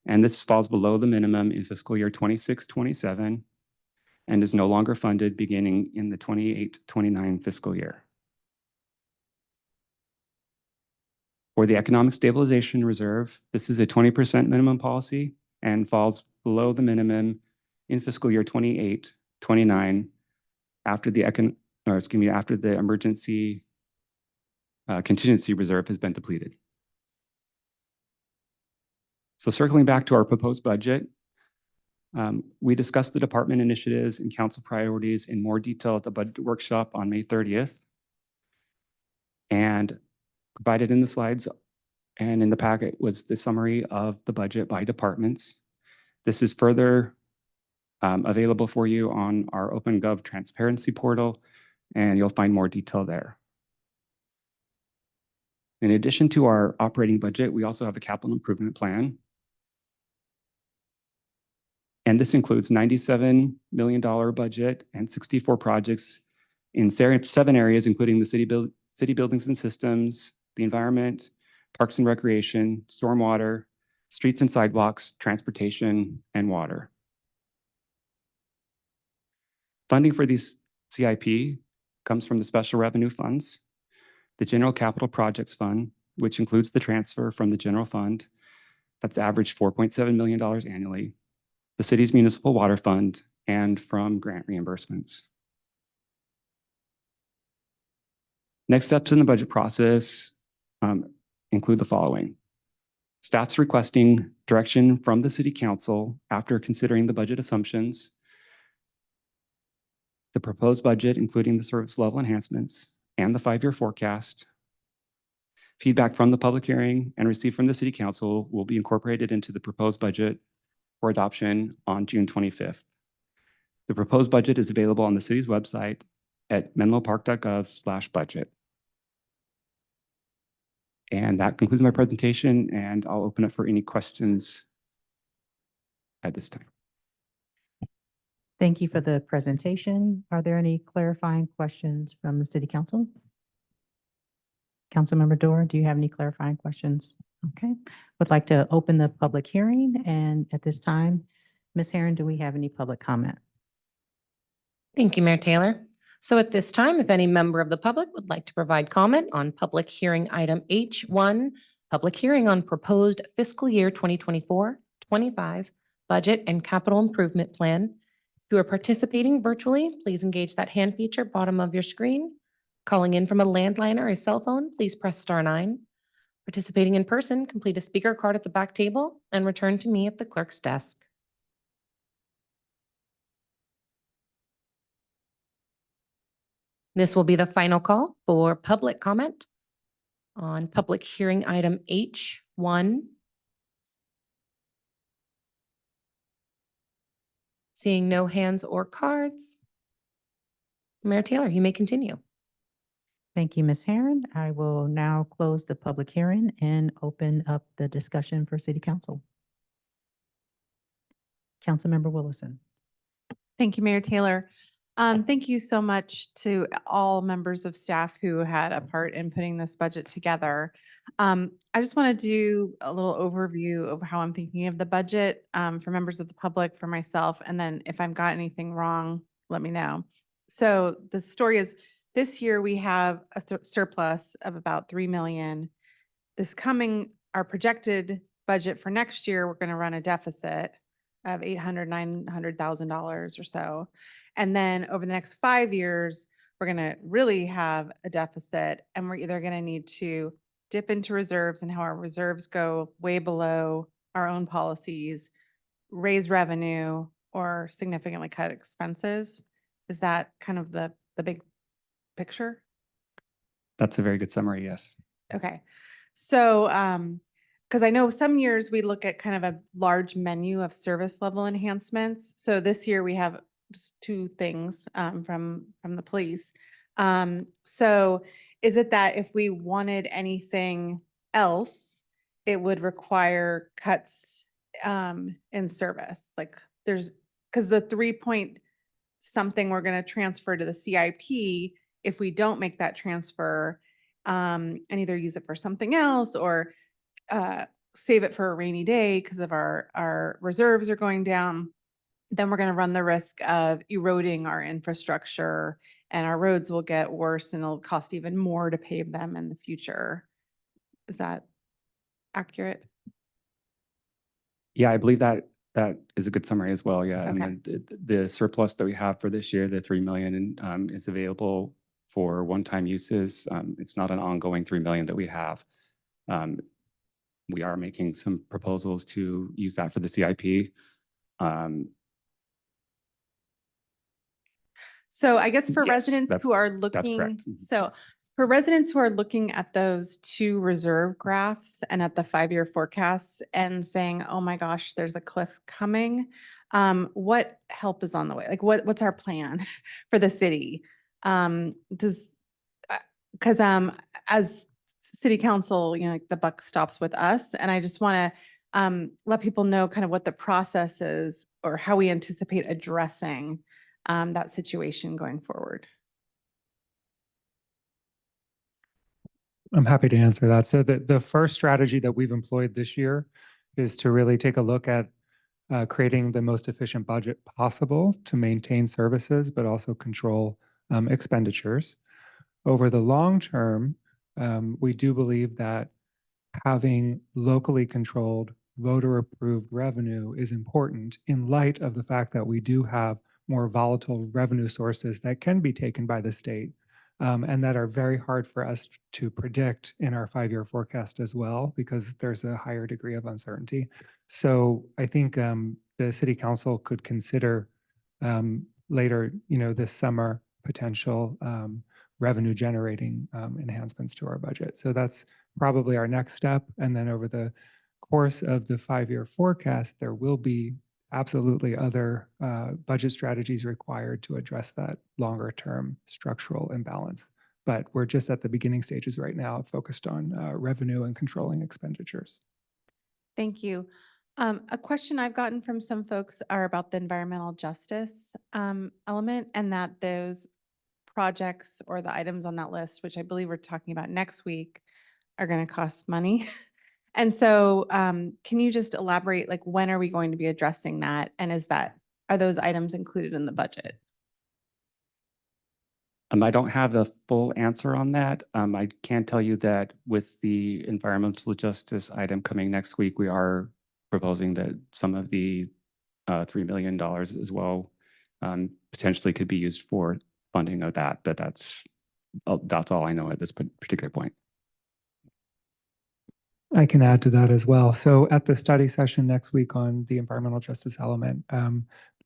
and this falls below the minimum in fiscal year 26-27 and is no longer funded beginning in the 28-29 fiscal year. For the economic stabilization reserve, this is a 20% minimum policy and falls below the minimum in fiscal year 28-29 after the emergency contingency reserve has been depleted. So circling back to our proposed budget, we discussed the department initiatives and council priorities in more detail at the budget workshop on May 30th. And provided in the slides and in the packet was the summary of the budget by departments. This is further available for you on our OpenGov transparency portal, and you'll find more detail there. In addition to our operating budget, we also have a capital improvement plan. And this includes $97 million budget and 64 projects in 7 areas, including the city buildings and systems, the environment, parks and recreation, stormwater, streets and sidewalks, transportation, and water. Funding for these CIP comes from the special revenue funds, the General Capital Projects Fund, which includes the transfer from the general fund, that's averaged $4.7 million annually, the city's municipal water fund, and from grant reimbursements. Next steps in the budget process include the following. Staff's requesting direction from the City Council after considering the budget assumptions, the proposed budget, including the service level enhancements and the 5-year forecast. Feedback from the public hearing and received from the City Council will be incorporated into the proposed budget for adoption on June 25th. The proposed budget is available on the city's website at menlopark.gov/budget. And that concludes my presentation, and I'll open up for any questions at this time. Thank you for the presentation. Are there any clarifying questions from the city council? Councilmember Dorr, do you have any clarifying questions? Okay, would like to open the public hearing, and at this time, Ms. Herron, do we have any public comment? Thank you, Mayor Taylor. So at this time, if any member of the public would like to provide comment on public hearing item H1, public hearing on proposed fiscal year 2024-25 budget and capital improvement plan. If you are participating virtually, please engage that hand feature bottom of your screen. Calling in from a landline or a cell phone, please press *9. Participating in person, complete a speaker card at the back table and return to me at the clerk's desk. This will be the final call for public comment on public hearing item H1. Seeing no hands or cards, Mayor Taylor, you may continue. Thank you, Ms. Herron. I will now close the public hearing and open up the discussion for city council. Councilmember Willison. Thank you, Mayor Taylor. Thank you so much to all members of staff who had a part in putting this budget together. I just want to do a little overview of how I'm thinking of the budget for members of the public, for myself, and then if I've got anything wrong, let me know. So the story is, this year we have a surplus of about 3 million. Our projected budget for next year, we're going to run a deficit of $900,000 or so. And then over the next 5 years, we're going to really have a deficit, and we're either going to need to dip into reserves, and how our reserves go way below our own policies, raise revenue, or significantly cut expenses. Is that kind of the big picture? That's a very good summary, yes. Okay. So, because I know some years we look at kind of a large menu of service level enhancements. So this year we have just 2 things from the police. So is it that if we wanted anything else, it would require cuts in service? Like because the 3 point something we're going to transfer to the CIP, if we don't make that transfer and either use it for something else or save it for a rainy day because of our reserves are going down, then we're going to run the risk of eroding our infrastructure, and our roads will get worse, and it'll cost even more to pave them in the future. Is that accurate? Yeah, I believe that is a good summary as well. Yeah, Okay. and the surplus that we have for this year, the 3 million, is available for one-time uses. It's not an ongoing 3 million that we have. We are making some proposals to use that for the CIP. So I guess for Yes, residents who are that's looking, correct. Mhm. so for residents who are looking at those 2 reserve graphs and at the 5-year forecasts and saying, oh my gosh, there's a cliff coming, what help is on the way? Like what's our plan for the city? Because as city council, like the buck stops with us, and I just want to let people know kind of what the process is or how we anticipate addressing that situation going forward. I'm happy to answer that. So the first strategy that we've employed this year is to really take a look at creating the most efficient budget possible to maintain services, but also control expenditures. Over the long term, we do believe that having locally controlled, voter-approved revenue is important in light of the fact that we do have more volatile revenue sources that can be taken by the state and that are very hard for us to predict in our 5-year forecast as well, because there's a higher degree of uncertainty. So I think the city council could consider later, this summer, potential revenue generating enhancements to our budget. So that's probably our next step. And then over the course of the 5-year forecast, there will be absolutely other budget strategies required to address that longer term structural imbalance but we're just at the beginning stages right now, focused on revenue and controlling expenditures. Thank you. A question I've gotten from some folks are about the environmental justice element, and that those projects or the items on that list, which I believe we're talking about next week, are going to cost money. And so can you just elaborate, like, when are we going to be addressing that? And are those items included in the budget? I don't have a full answer on that. I can tell you that with the environmental justice item coming next week, we are proposing that some of the $3 million as well potentially could be used for funding of that, but that's all I know at this particular point. I can add to that as well. So at the study session next week on the environmental justice element,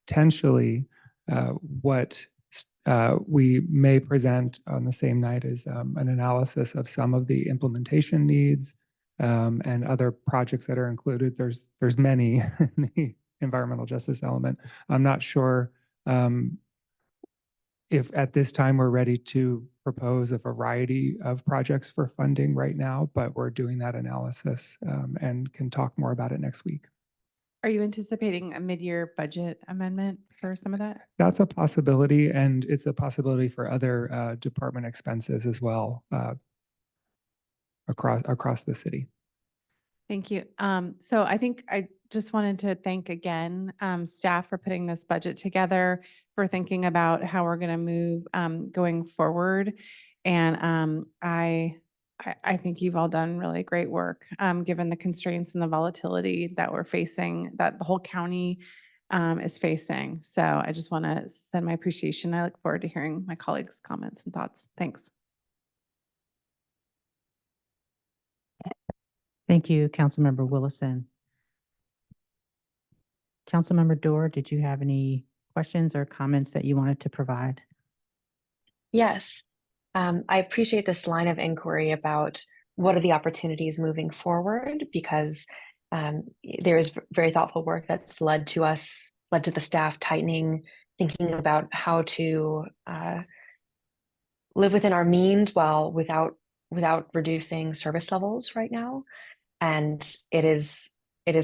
potentially what we may present on the same night is an analysis of some of the implementation needs and other projects that are included. There's many in the environmental justice element. I'm not sure if at this time we're ready to propose a variety of projects for funding right now, but we're doing that analysis and can talk more about it next week. Are you anticipating a mid-year budget amendment for some of that? That's a possibility, and it's a possibility for other department expenses as well across the city. Thank you. So I think I just wanted to thank again staff for putting this budget together, for thinking about how we're going to move going forward. And I think you've all done really great work, given the constraints and the volatility that we're facing, that the whole county is facing. So I just want to send my appreciation. I look forward to hearing my colleagues' comments and thoughts. Thanks. Thank you, Councilmember Willison. Councilmember Dorr, did you have any questions or comments that you wanted to provide? Yes. I appreciate this line of inquiry about what are the opportunities moving forward, because there is very thoughtful work that's led to the staff tightening, thinking about how to live within our means while without reducing service levels right now. And it is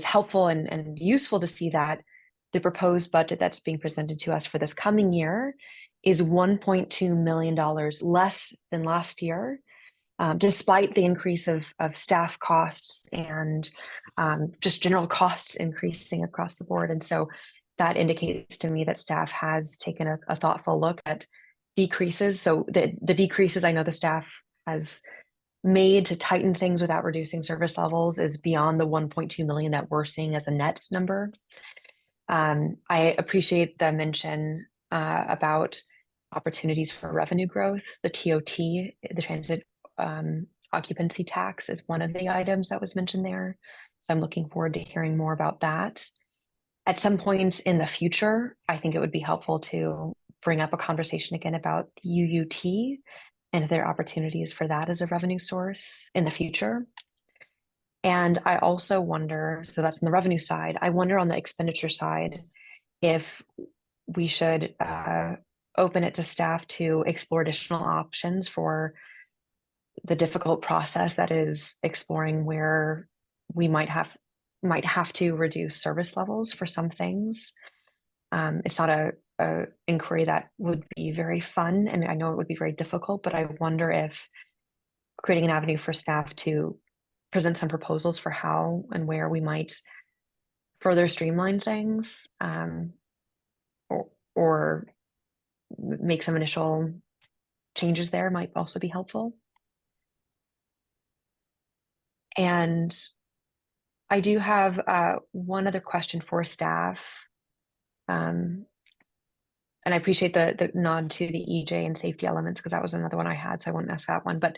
helpful and useful to see that the proposed budget that's being presented to us for this coming year is $1.2 million less than last year, despite the increase of staff costs and just general costs increasing across the board. And so that indicates to me that staff has taken a thoughtful look at decreases. So the decreases I know the staff has made to tighten things without reducing service levels is beyond the 1.2 million that we're seeing as a net number. I appreciate the mention about opportunities for revenue growth. The TOT, the transit occupancy tax, is one of the items that was mentioned there. So I'm looking forward to hearing more about that. At some point in the future, I think it would be helpful to bring up a conversation again about UUT and if there are opportunities for that as a revenue source in the future. And I also wonder, so that's on the revenue side, I wonder on the expenditure side, if we should open it to staff to explore additional options for the difficult process that is exploring where we might have to reduce service levels for some things. It's not a inquiry that would be very fun, and I know it would be very difficult, but I wonder if creating an avenue for staff to present some proposals for how and where we might further streamline things, or make some initial changes there might also be helpful. And I do have one other question for staff. And I appreciate the nod to the EJ and safety elements, because that was another one I had, so I won't ask that one. But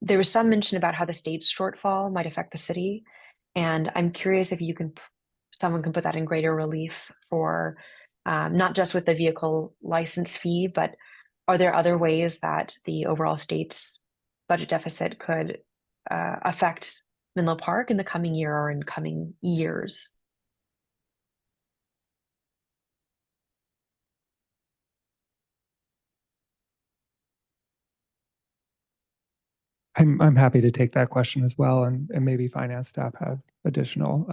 there was some mention about how the state's shortfall might affect the city. And I'm curious if someone can put that in greater relief for not just with the vehicle license fee, but are there other ways that the overall state's budget deficit could affect Menlo Park in the coming year or in coming years? I'm happy to take that question as well, and maybe finance staff have additional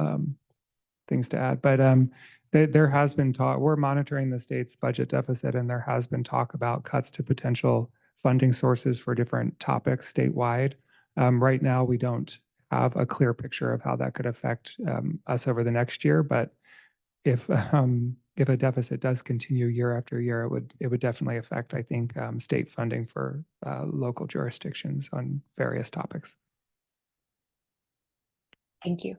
things to add. But there has been talk, we're monitoring the state's budget deficit, and there has been talk about cuts to potential funding sources for different topics statewide. Right now, we don't have a clear picture of how that could affect us over the next year, but if a deficit does continue year after year, it would definitely affect, I think, state funding for local jurisdictions on various topics. Thank you.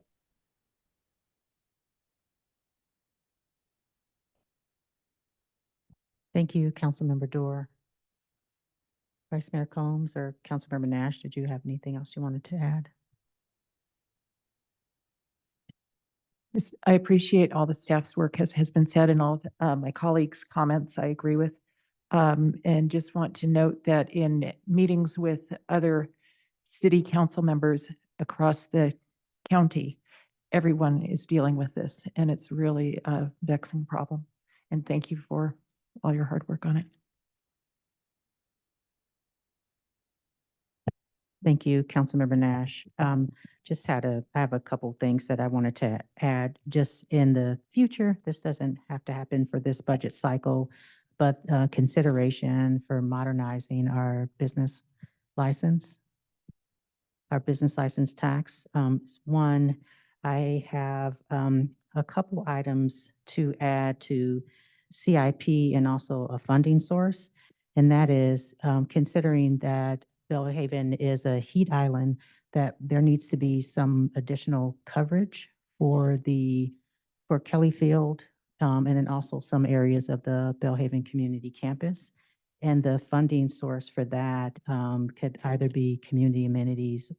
Thank you, Councilmember Dorr. Vice Mayor Combs or Councilmember Nash, did you have anything else you wanted to add? I appreciate all the staff's work has been said, and all my colleagues' comments I agree with. And just want to note that in meetings with other city council members across the county, everyone is dealing with this, and it's really a vexing problem. And thank you for all your hard work on it. Thank you, Councilmember Nash. I have a couple things that I wanted to add. Just in the future, this doesn't have to happen for this budget cycle, but consideration for modernizing our business license tax. One, I have a couple items to add to CIP and also a funding source. And that is considering that Belhaven is a heat island, that there needs to be some additional coverage for Kelly Field, and then also some areas of the Belhaven Community Campus. And the funding source for that could either be community amenities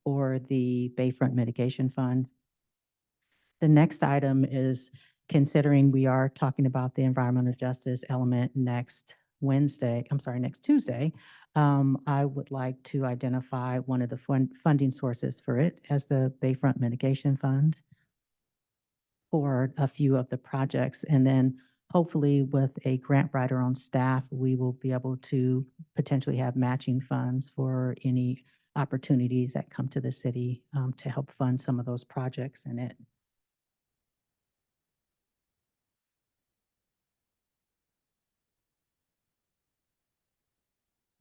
or the Bayfront Mitigation Fund. The next item is considering we are talking about the environmental justice element next Tuesday. I would like to identify one of the funding sources for it as the Bayfront Mitigation Fund for a few of the projects. And then hopefully with a grant writer on staff, we will be able to potentially have matching funds for any opportunities that come to the city to help fund some of those projects in it.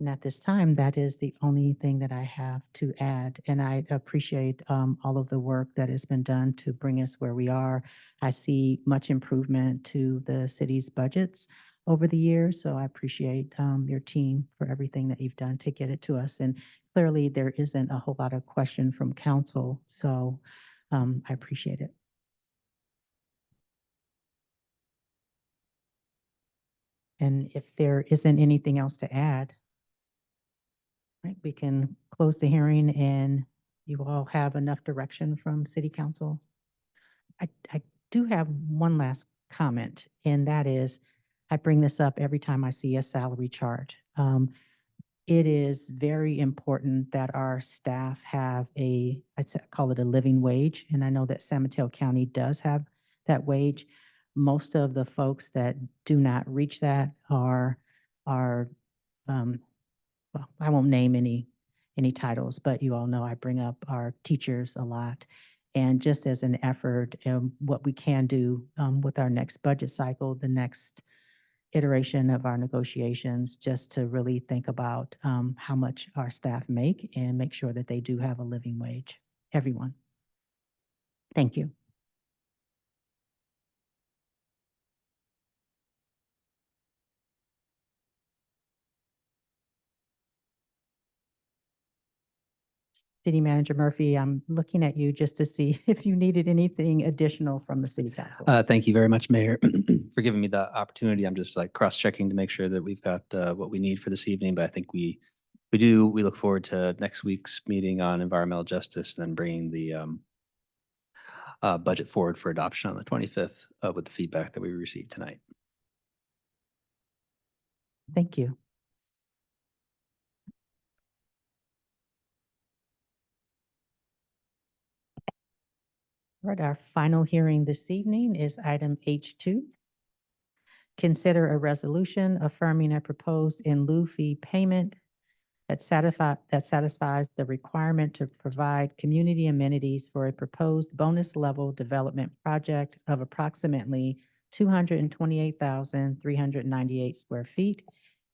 And at this time, that is the only thing that I have to add. And I appreciate all of the work that has been done to bring us where we are. I see much improvement to the city's budgets over the years. So I appreciate your team for everything that you've done to get it to us. And clearly there isn't a whole lot of question from council. So I appreciate it. And if there isn't anything else to add, right, we can close the hearing and you all have enough direction from City Council. I do have one last comment, and that is, I bring this up every time I see a salary chart. It is very important that our staff have I call it a living wage, and I know that San Mateo County does have that wage. Most of the folks that do not reach that are well, I won't name any titles, but you all know I bring up our teachers a lot. And just as an effort, what we can do with our next budget cycle, the next iteration of our negotiations, just to really think about how much our staff make and make sure that they do have a living wage, everyone. Thank you. City Manager Murphy, I'm looking at you just to see if you needed anything additional from the City Council. Thank you very much, Mayor, for giving me the opportunity. I'm just like cross-checking to make sure that we've got what we need for this evening, but I think we do. We look forward to next week's meeting on environmental justice, then bringing the budget forward for adoption on the 25th with the feedback that we received tonight. Thank you. All right, our final hearing this evening is item H2. Consider a resolution affirming a proposed in lieu fee payment that satisfies the requirement to provide community amenities for a proposed bonus level development project of approximately 228,398 square feet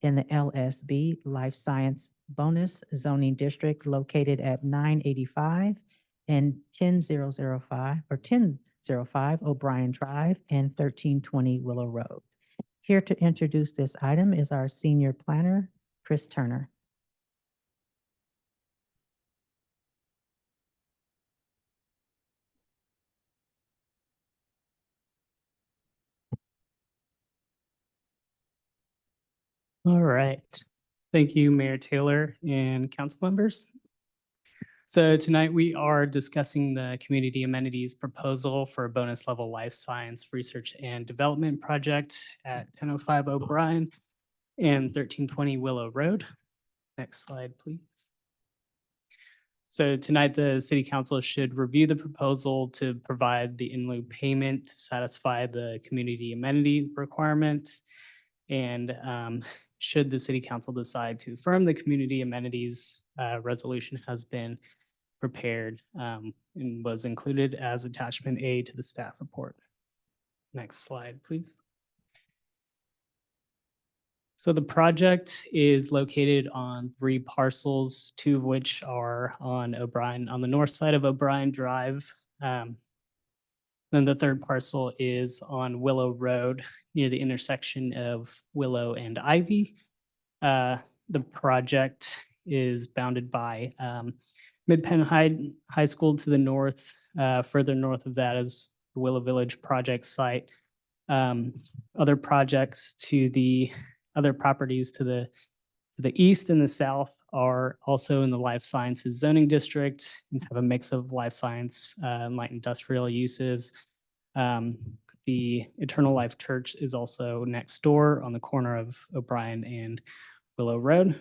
in the LSB Life Science Bonus Zoning District located at 985 and 1005 O'Brien Drive and 1320 Willow Road. Here to introduce this item is our senior planner, Chris Turner. All right. Thank you, Mayor Taylor and council members. So tonight we are discussing the community amenities proposal for a bonus level life science research and development project at 1005 O'Brien and 1320 Willow Road. Next slide, please. So tonight the city council should review the proposal to provide the in-lieu payment to satisfy the community amenity requirement. And should the city council decide to affirm the community amenities resolution has been prepared and was included as attachment A to the staff report. Next slide, please. So the project is located on 3 parcels, 2 of which are on the north side of O'Brien Drive. Then the third parcel is on Willow Road near the intersection of Willow and Ivy. The project is bounded by Mid-Penn High School to the north. Further north of that is the Willow Village project site. Other projects to the other properties to the east and the south are also in the life sciences zoning district and have a mix of life science and light industrial uses. The Eternal Life Church is also next door on the corner of O'Brien and Willow Road.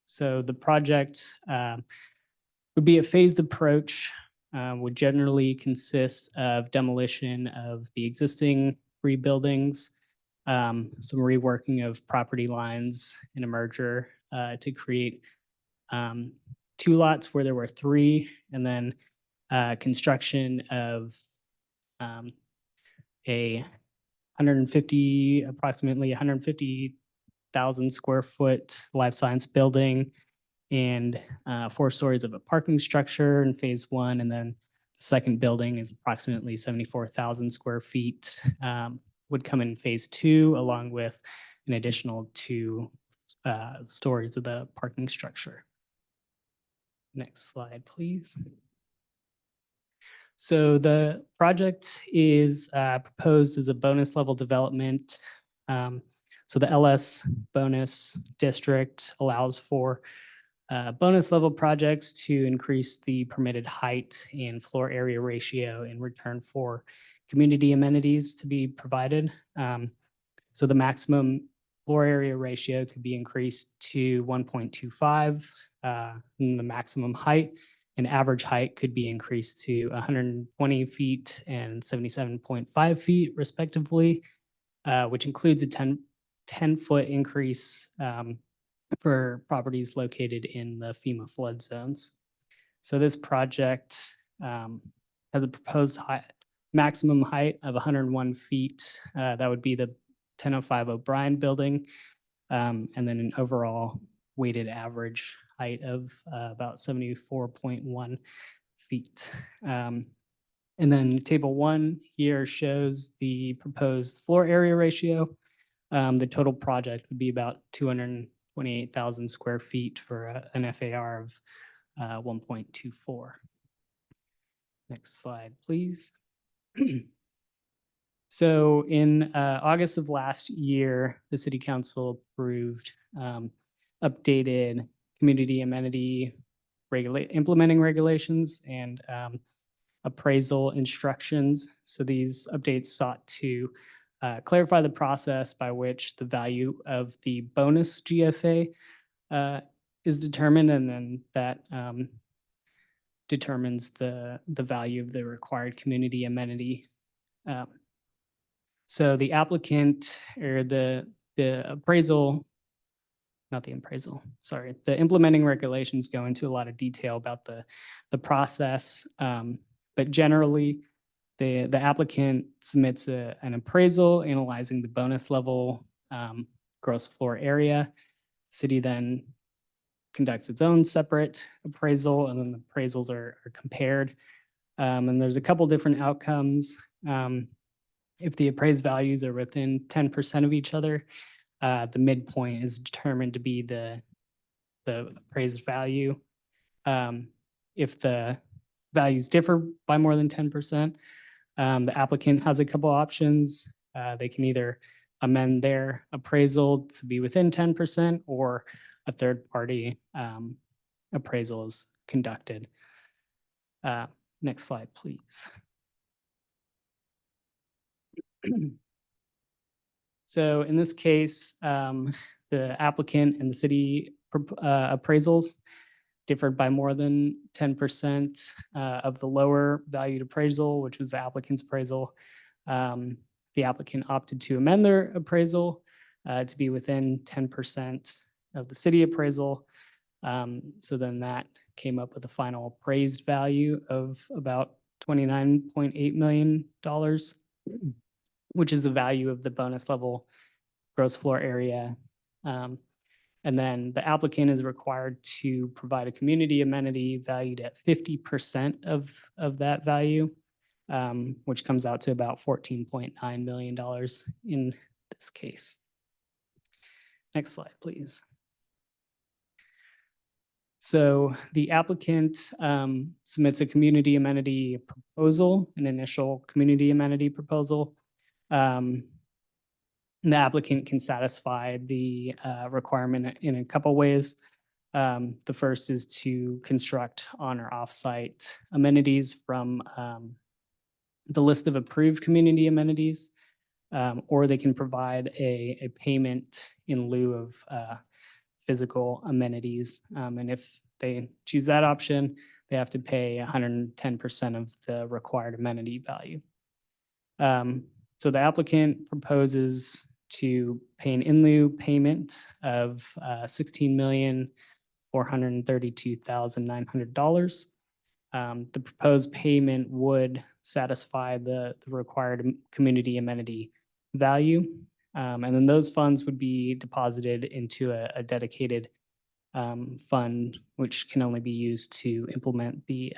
So the project would be a phased approach, would generally consist of demolition of the existing 3 buildings, some reworking of property lines in a merger to create 2 lots where there were 3, and then construction of approximately 150,000 square foot life science building and 4 stories of a parking structure in phase 1. And then the second building is approximately 74,000 square feet, would come in phase 2, along with an additional 2 stories of the parking structure. Next slide, please. So the project is proposed as a bonus level development. So the LS bonus district allows for bonus level projects to increase the permitted height and floor area ratio in return for community amenities to be provided. So the maximum floor area ratio could be increased to 1.25, and the maximum height and average height could be increased to 120 feet and 77.5 feet respectively, which includes a 10-foot increase for properties located in the FEMA flood zones. So this project has a proposed maximum height of 101 feet. That would be the 1005 O'Brien building, and then an overall weighted average height of about 74.1 feet. And then table 1 here shows the proposed floor area ratio. The total project would be about 228,000 square feet for an FAR of 1.24. Next slide, please. So in August of last year, the City Council approved updated community amenity implementing regulations and appraisal instructions. So these updates sought to clarify the process by which the value of the bonus GFA is determined, and then that determines the value of the required community amenity. So the applicant or the appraisal not the appraisal, sorry. The implementing regulations go into a lot of detail about the process. But generally, the applicant submits an appraisal analyzing the bonus level gross floor area. City then conducts its own separate appraisal, and then the appraisals are compared. And there's a couple different outcomes. If the appraised values are within 10% of each other, the midpoint is determined to be the appraised value. If the values differ by more than 10%, the applicant has a couple options. They can either amend their appraisal to be within 10%, or a third-party appraisal is conducted. Next slide, please. So in this case, the applicant and the city appraisals differed by more than 10% of the lower valued appraisal, which was the applicant's appraisal. The applicant opted to amend their appraisal to be within 10% of the city appraisal. So then that came up with a final appraised value of about $29.8 million, which is the value of the bonus level gross floor area. And then the applicant is required to provide a community amenity valued at 50% of that value, which comes out to about $14.9 million in this case. Next slide, please. So the applicant submits a community amenity proposal, an initial community amenity proposal. The applicant can satisfy the requirement in a couple ways. The first is to construct on or off-site amenities from the list of approved community amenities, or they can provide a payment in lieu of physical amenities. And if they choose that option, they have to pay 110% of the required amenity value. So the applicant proposes to pay an in lieu payment of $16,432,900. The proposed payment would satisfy the required community amenity value. And then those funds would be deposited into a dedicated fund, which can only be used to implement the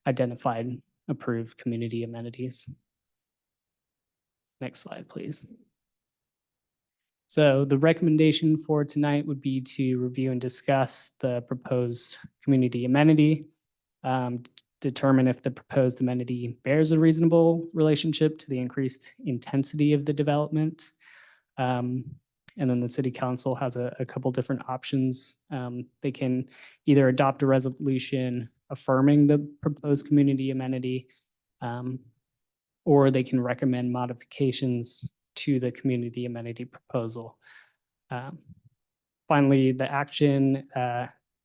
identified approved community amenities. Next slide, please. So the recommendation for tonight would be to review and discuss the proposed community amenity, determine if the proposed amenity bears a reasonable relationship to the increased intensity of the development. And then the city council has a couple different options. They can either adopt a resolution affirming the proposed community amenity, or they can recommend modifications to the community amenity proposal. Finally, the action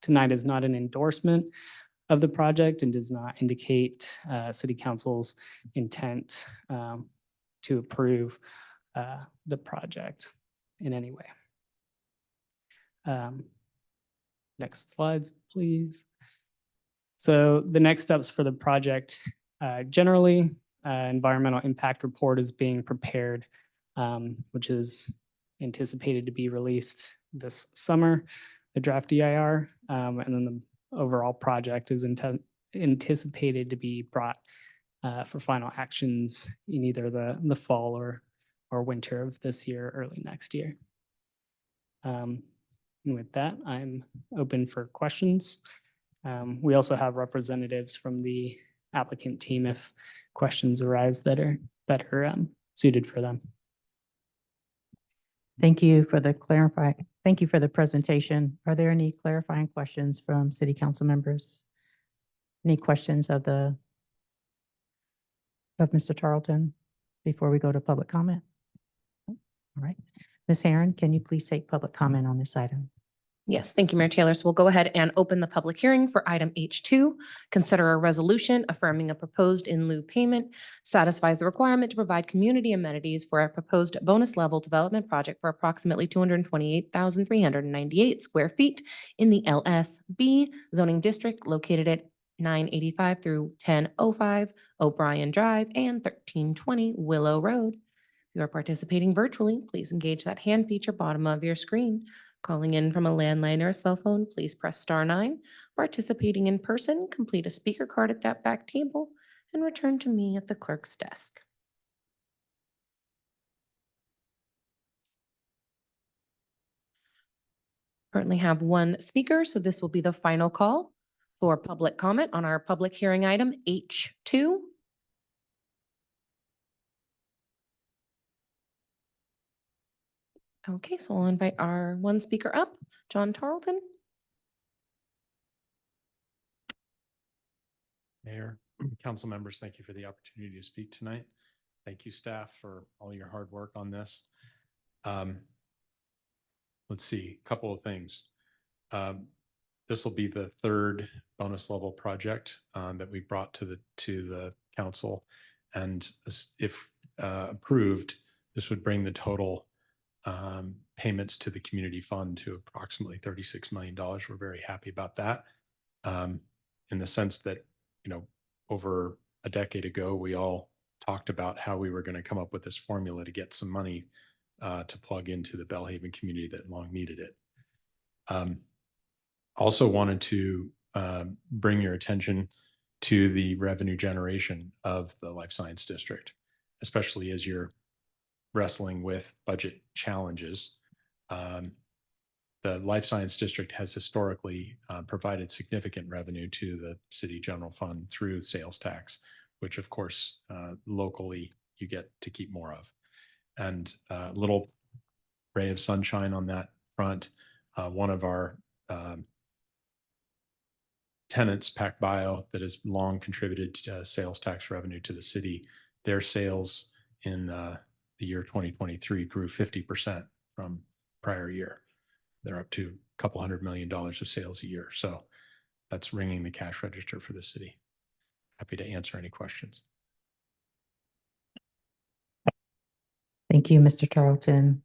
tonight is not an endorsement of the project and does not indicate city council's intent to approve the project in any way. Next slides, please. So the next steps for the project, generally, environmental impact report is being prepared, which is anticipated to be released this summer, the draft EIR, and then the overall project is anticipated to be brought for final actions in either the fall or winter of this year, early next year. And with that, I'm open for questions. We also have representatives from the applicant team if questions arise that are better suited for them. Thank you for the presentation. Are there any clarifying questions from city council members? Any questions of Mr. Tarleton before we go to public comment? All right. Ms. Herron, can you please take public comment on this item? Yes, thank you, Mayor Taylor. So we'll go ahead and open the public hearing for item H2. Consider a resolution affirming a proposed in lieu payment satisfies the requirement to provide community amenities for a proposed bonus level development project for approximately 228,398 square feet in the LSB zoning district located at 985 through 1005 O'Brien Drive and 1320 Willow Road. If you are participating virtually, please engage that hand feature bottom of your screen. Calling in from a landline or a cell phone, please press *9. Participating in person, complete a speaker card at that back table and return to me at the clerk's desk. Currently have one speaker, so this will be the final call for public comment on our public hearing item H2. Okay, so I'll invite our one speaker up, John Tarleton. Mayor, council members, thank you for the opportunity to speak tonight. Thank you, staff, for all your hard work on this. Let's see, a couple of things. This will be the third bonus level project that we brought to the council, and if approved, this would bring the total payments to the community fund to approximately $36 million. We're very happy about that, in the sense that, you know, over a decade ago, we all talked about how we were going to come up with this formula to get some money to plug into the Bellhaven community that long needed it. Also wanted to bring your attention to the revenue generation of the Life Science District, especially as you're wrestling with budget challenges. The Life Science District has historically provided significant revenue to the city general fund through sales tax, which of course locally you get to keep more of. And a little ray of sunshine on that front, one of our tenants, PacBio, that has long contributed sales tax revenue to the city, their sales in the year 2023 grew 50% from prior year. They're up to a couple $100 million of sales a year. So that's ringing the cash register for the city. Happy to answer any questions. Thank you, Mr. Tarleton.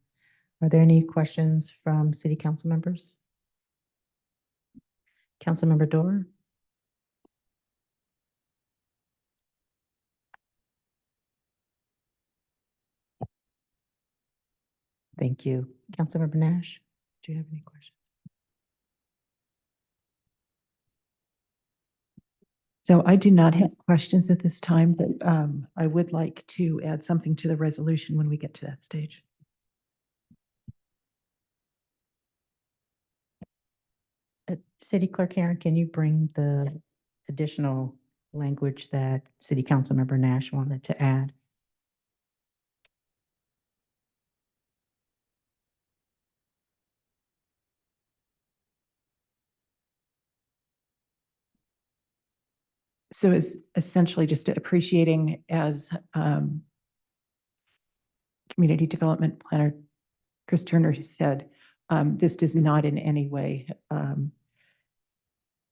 Are there any questions from city council members? Councilmember Dorr? Thank you. Councilmember Nash, do you have any questions? So I do not have questions at this time, but I would like to add something to the resolution when we get to that stage. City Clerk Karen, can you bring the additional language that City Councilmember Nash wanted to add? So it's essentially just appreciating, as Community Development Planner Chris Turner said, this does not in any way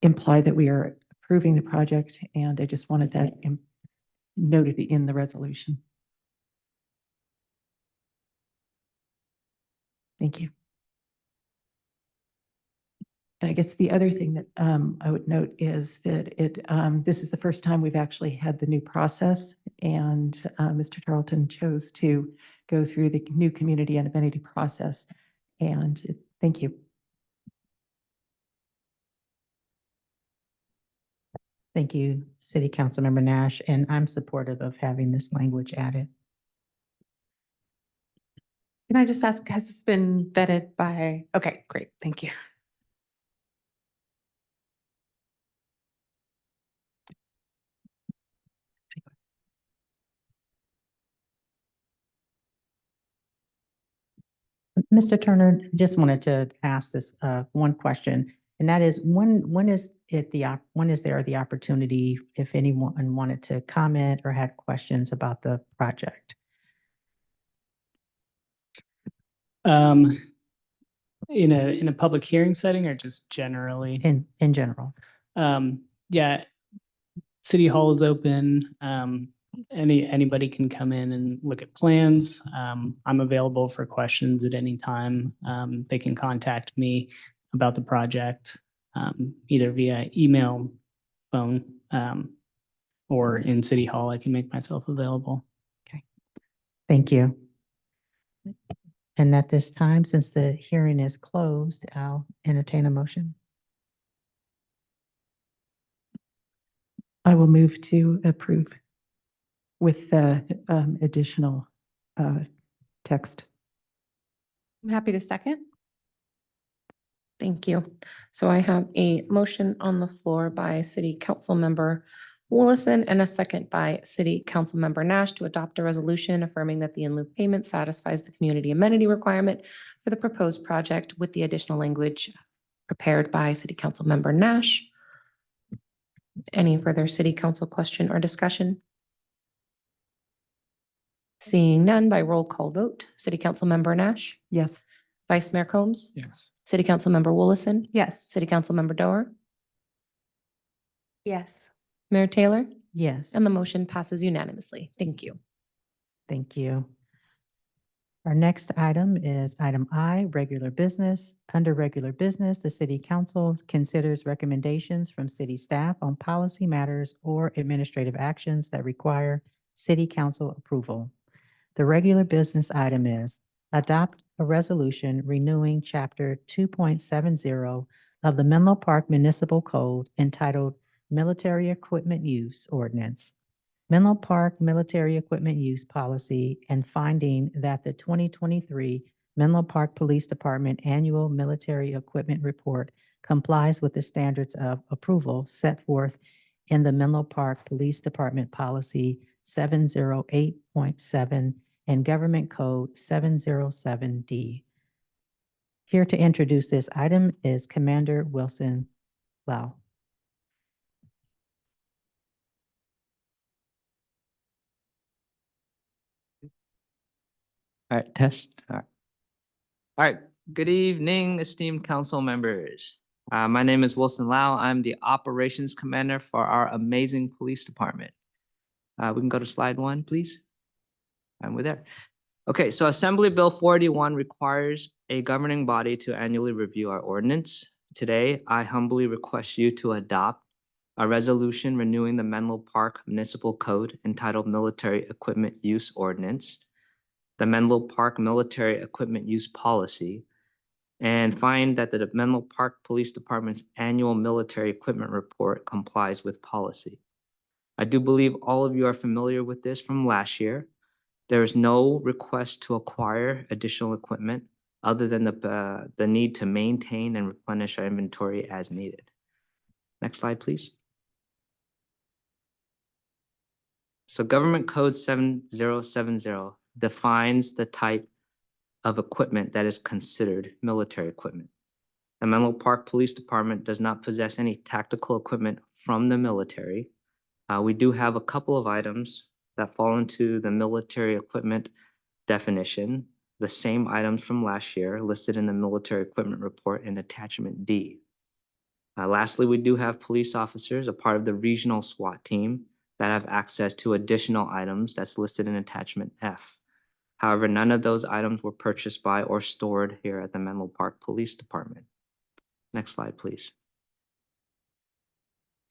imply that we are approving the project, and I just wanted that noted in the resolution. Thank you. And I guess the other thing that I would note is that this is the first time we've actually had the new process, and Mr. Tarleton chose to go through the new community and amenity process. And thank you. Thank you, City Councilmember Nash, and I'm supportive of having this language added. Can I just ask, has this been vetted by? Okay, great. Thank you. Mr. Turner, just wanted to ask this one question, and that is when is there the opportunity, if anyone wanted to comment or had questions about the project? in a public hearing setting or just generally? In general. Yeah, City Hall is open. Anybody can come in and look at plans. I'm available for questions at any time. They can contact me about the project, either via email, phone, or in City Hall. I can make myself available. Thank you. And at this time, since the hearing is closed, I'll entertain a motion. I will move to approve with the additional text. I'm happy to second. Thank you. So I have a motion on the floor by City Councilmember Willison and a second by City Councilmember Nash to adopt a resolution affirming that the in-lieu payment satisfies the community amenity requirement for the proposed project with the additional language prepared by City Councilmember Nash. Any further City Council question or discussion? Seeing none, by roll call vote, City Councilmember Nash, Yes. Vice Mayor Combs, Yes. City Councilmember Willison, Yes. City Councilmember Doer, Yes. Mayor Taylor, Yes. and the motion passes unanimously. Thank you. Thank you. Our next item is item I, regular business. Under regular business, the city council considers recommendations from city staff on policy matters or administrative actions that require city council approval. The regular business item is adopt a resolution renewing chapter 2.70 of the Menlo Park Municipal Code entitled Military Equipment Use Ordinance. Menlo Park Military Equipment Use Policy and finding that the 2023 Menlo Park Police Department Annual Military Equipment Report complies with the standards of approval set forth in the Menlo Park Police Department Policy 708.7 and Government Code 707D. Here to introduce this item is Commander Wilson Lau. All right, test. All right. Good evening, esteemed council members. My name is Wilson Lau. I'm the operations commander for our amazing police department. We can go to slide 1, please. And we're there. Okay, so Assembly Bill 481 requires a governing body to annually review our ordinance. Today, I humbly request you to adopt a resolution renewing the Menlo Park Municipal Code entitled Military Equipment Use Ordinance, the Menlo Park Military Equipment Use Policy, and find that the Menlo Park Police Department's annual military equipment report complies with policy. I do believe all of you are familiar with this from last year. There is no request to acquire additional equipment other than the need to maintain and replenish our inventory as needed. Next slide, please. So Government Code 7070 defines the type of equipment that is considered military equipment. The Menlo Park Police Department does not possess any tactical equipment from the military. We do have a couple of items that fall into the military equipment definition, the same items from last year listed in the military equipment report in attachment D. Lastly, we do have police officers, a part of the regional SWAT team, that have access to additional items that's listed in attachment F. However, none of those items were purchased by or stored here at the Menlo Park Police Department. Next slide, please.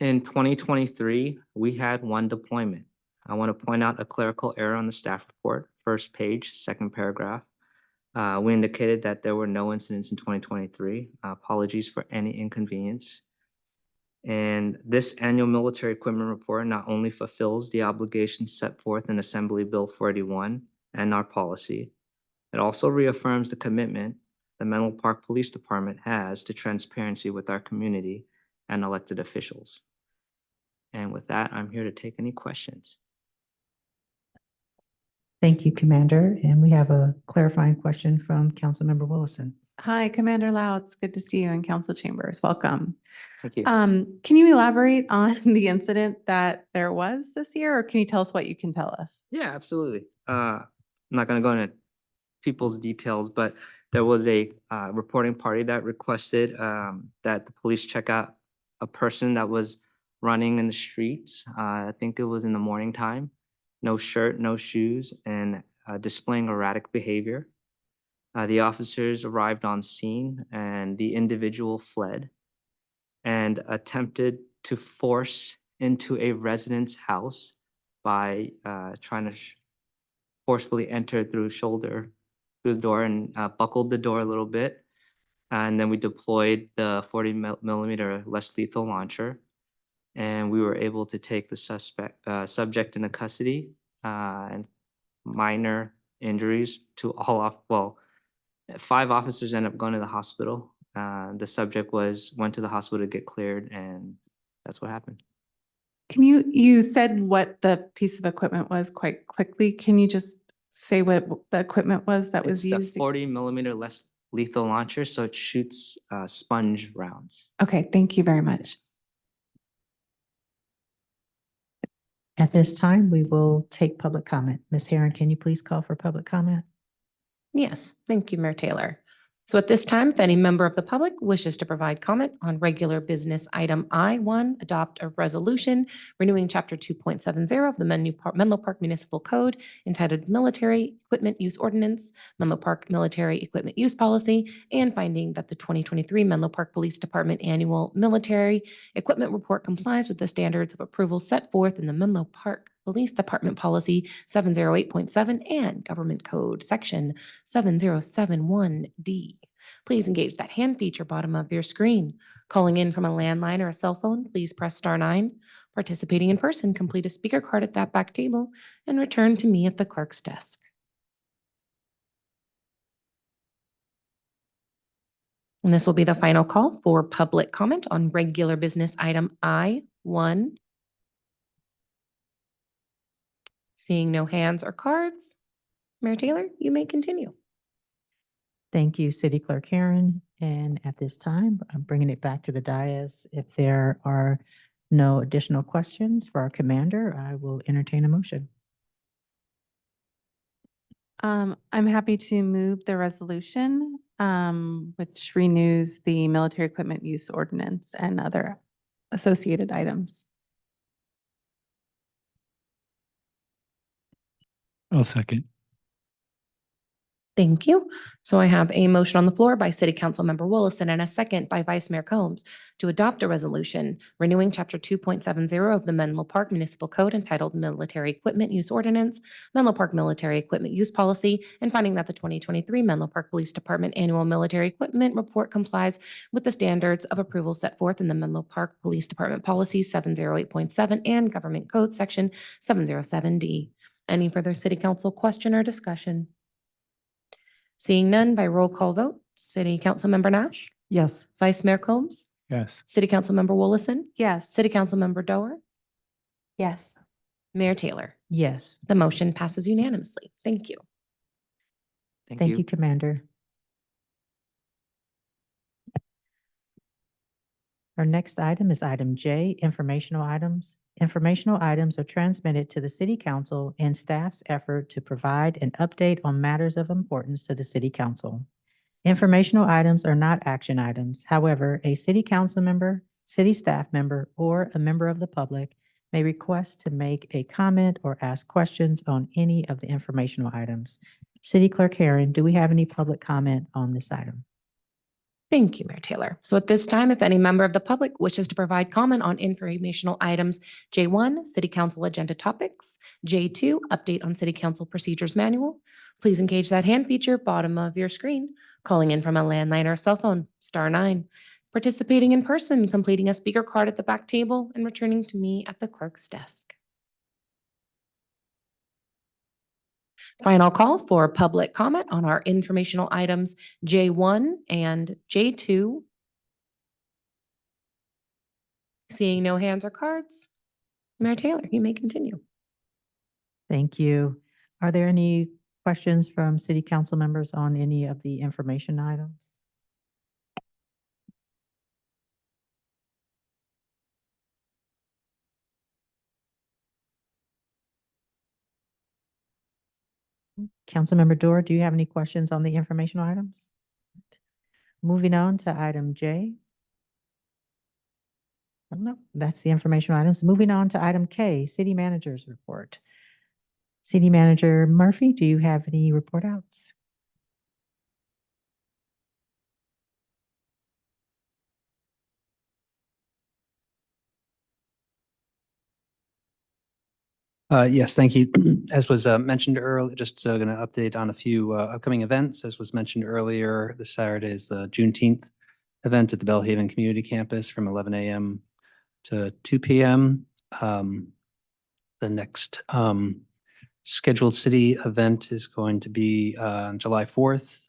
In 2023, we had one deployment. I want to point out a clerical error on the staff report, first page, second paragraph. We indicated that there were no incidents in 2023. Apologies for any inconvenience. And this annual military equipment report not only fulfills the obligations set forth in Assembly Bill 481 and our policy, it also reaffirms the commitment the Menlo Park Police Department has to transparency with our community and elected officials. And with that, I'm here to take any questions. Thank you, Commander. And we have a clarifying question from Councilmember Willison. Hi, Commander Lau. It's good to see you in council chambers. Welcome. Thank you. Can you elaborate on the incident that there was this year, or can you tell us what you can tell us? Yeah, absolutely. I'm not going to go into people's details, but there was a reporting party that requested that the police check out a person that was running in the streets. I think it was in the morning time, no shirt, no shoes, and displaying erratic behavior. The officers arrived on scene and the individual fled and attempted to force into a resident's house by trying to forcefully enter through the door and buckled the door a little bit. And then we deployed the 40 millimeter less lethal launcher. And we were able to take the subject into custody and minor injuries to all 5 officers ended up going to the hospital. The subject went to the hospital to get cleared, and that's what happened. You said what the piece of equipment was quite quickly. Can you just say what the equipment was that was It's the used? 40 millimeter less lethal launcher, so it shoots sponge rounds. Okay, thank you very much. At this time, we will take public comment. Ms. Herron, can you please call for public comment? Yes, thank you, Mayor Taylor. So at this time, if any member of the public wishes to provide comment on regular business item I1, adopt a resolution renewing chapter 2.70 of the Menlo Park Municipal Code entitled Military Equipment Use Ordinance, Menlo Park Military Equipment Use Policy, and finding that the 2023 Menlo Park Police Department Annual Military Equipment Report complies with the standards of approval set forth in the Menlo Park Police Department Policy 708.7 and Government Code Section 7071D. Please engage that hand feature bottom of your screen. Calling in from a landline or a cell phone, please press *9. Participating in person, complete a speaker card at that back table and return to me at the clerk's desk. And this will be the final call for public comment on regular business item I1. Seeing no hands or cards, Mayor Taylor, you may continue. Thank you, City Clerk Herron. And at this time, I'm bringing it back to the dais. If there are no additional questions for our commander, I will entertain a motion. I'm happy to move the resolution, which renews the military equipment use ordinance and other associated items. I'll second. Thank you. So I have a motion on the floor by City Councilmember Willison and a second by Vice Mayor Combs to adopt a resolution renewing Chapter 2.70 of the Menlo Park Municipal Code entitled Military Equipment Use Ordinance, Menlo Park Military Equipment Use Policy, and finding that the 2023 Menlo Park Police Department Annual Military Equipment Report complies with the standards of approval set forth in the Menlo Park Police Department Policy 708.7 and Government Code Section 707D. Any further City Council question or discussion? Seeing none, by roll call vote, City Councilmember Nash, Yes. Vice Mayor Combs, Yes. City Councilmember Willison, Yes. City Councilmember Doer, Yes. Mayor Taylor. Yes. The motion passes unanimously. Thank you. Thank you, Commander. Our next item is item J, informational items. Informational items are transmitted to the City Council in staff's effort to provide an update on matters of importance to the City Council. Informational items are not action items. However, a City Council member, city staff member, or a member of the public may request to make a comment or ask questions on any of the informational items. City Clerk Herron, do we have any public comment on this item? Thank you, Mayor Taylor. So at this time, if any member of the public wishes to provide comment on informational items, J1, City Council Agenda Topics, J2, Update on City Council Procedures Manual, please engage that hand feature bottom of your screen. Calling in from a landline or cell phone, *9. Participating in person, completing a speaker card at the back table and returning to me at the clerk's desk. Final call for public comment on our informational items J1 and J2. Seeing no hands or cards, Mayor Taylor, you may continue. Thank you. Are there any questions from City Council members on any of the information items? Councilmember Dorr, do you have any questions on the informational items? Moving on to item J. Oh, no, that's the informational items. Moving on to item K, City Manager's Report. City Manager Murphy, do you have any report outs? Yes, thank you. As was mentioned earlier, just going to update on a few upcoming events. As was mentioned earlier, this Saturday is the Juneteenth event at the Bellhaven Community Campus from 11 a.m. to 2 p.m. The next scheduled city event is going to be on July 4th.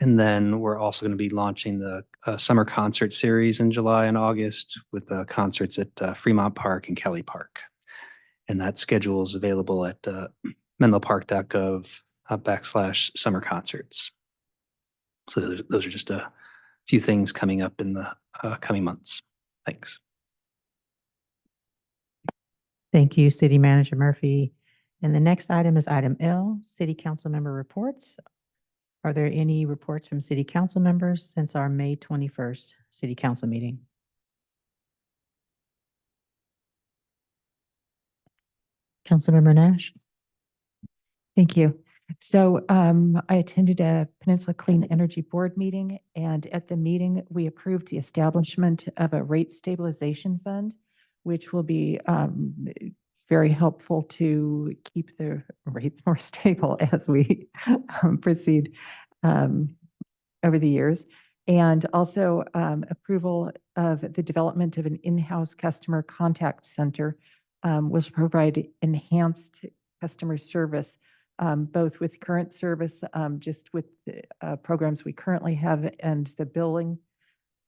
And then we're also going to be launching the summer concert series in July and August with the concerts at Fremont Park and Kelly Park. And that schedule is available at menlopark.gov /summer concerts. So those are just a few things coming up in the coming months. Thanks. Thank you, City Manager Murphy. And the next item is item L, City Council Member Reports. Are there any reports from City Council members since our May 21st City Council meeting? Councilmember Nash? Thank you. So I attended a Peninsula Clean Energy Board meeting, and at the meeting, we approved the establishment of a rate stabilization fund, which will be very helpful to keep the rates more stable as we proceed over the years. And also approval of the development of an in-house customer contact center, which provide enhanced customer service, both with current service, just with the programs we currently have and the billing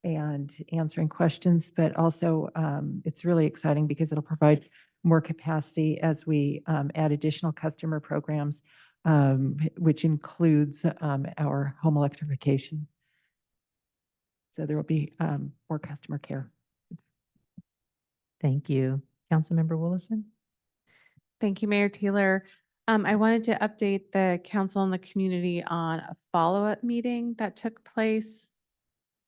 and answering questions, but also it's really exciting because it'll provide more capacity as we add additional customer programs, which includes our home electrification. So there will be more customer care. Thank you. Councilmember Willison? Thank you, Mayor Taylor. I wanted to update the council and the community on a follow-up meeting that took place,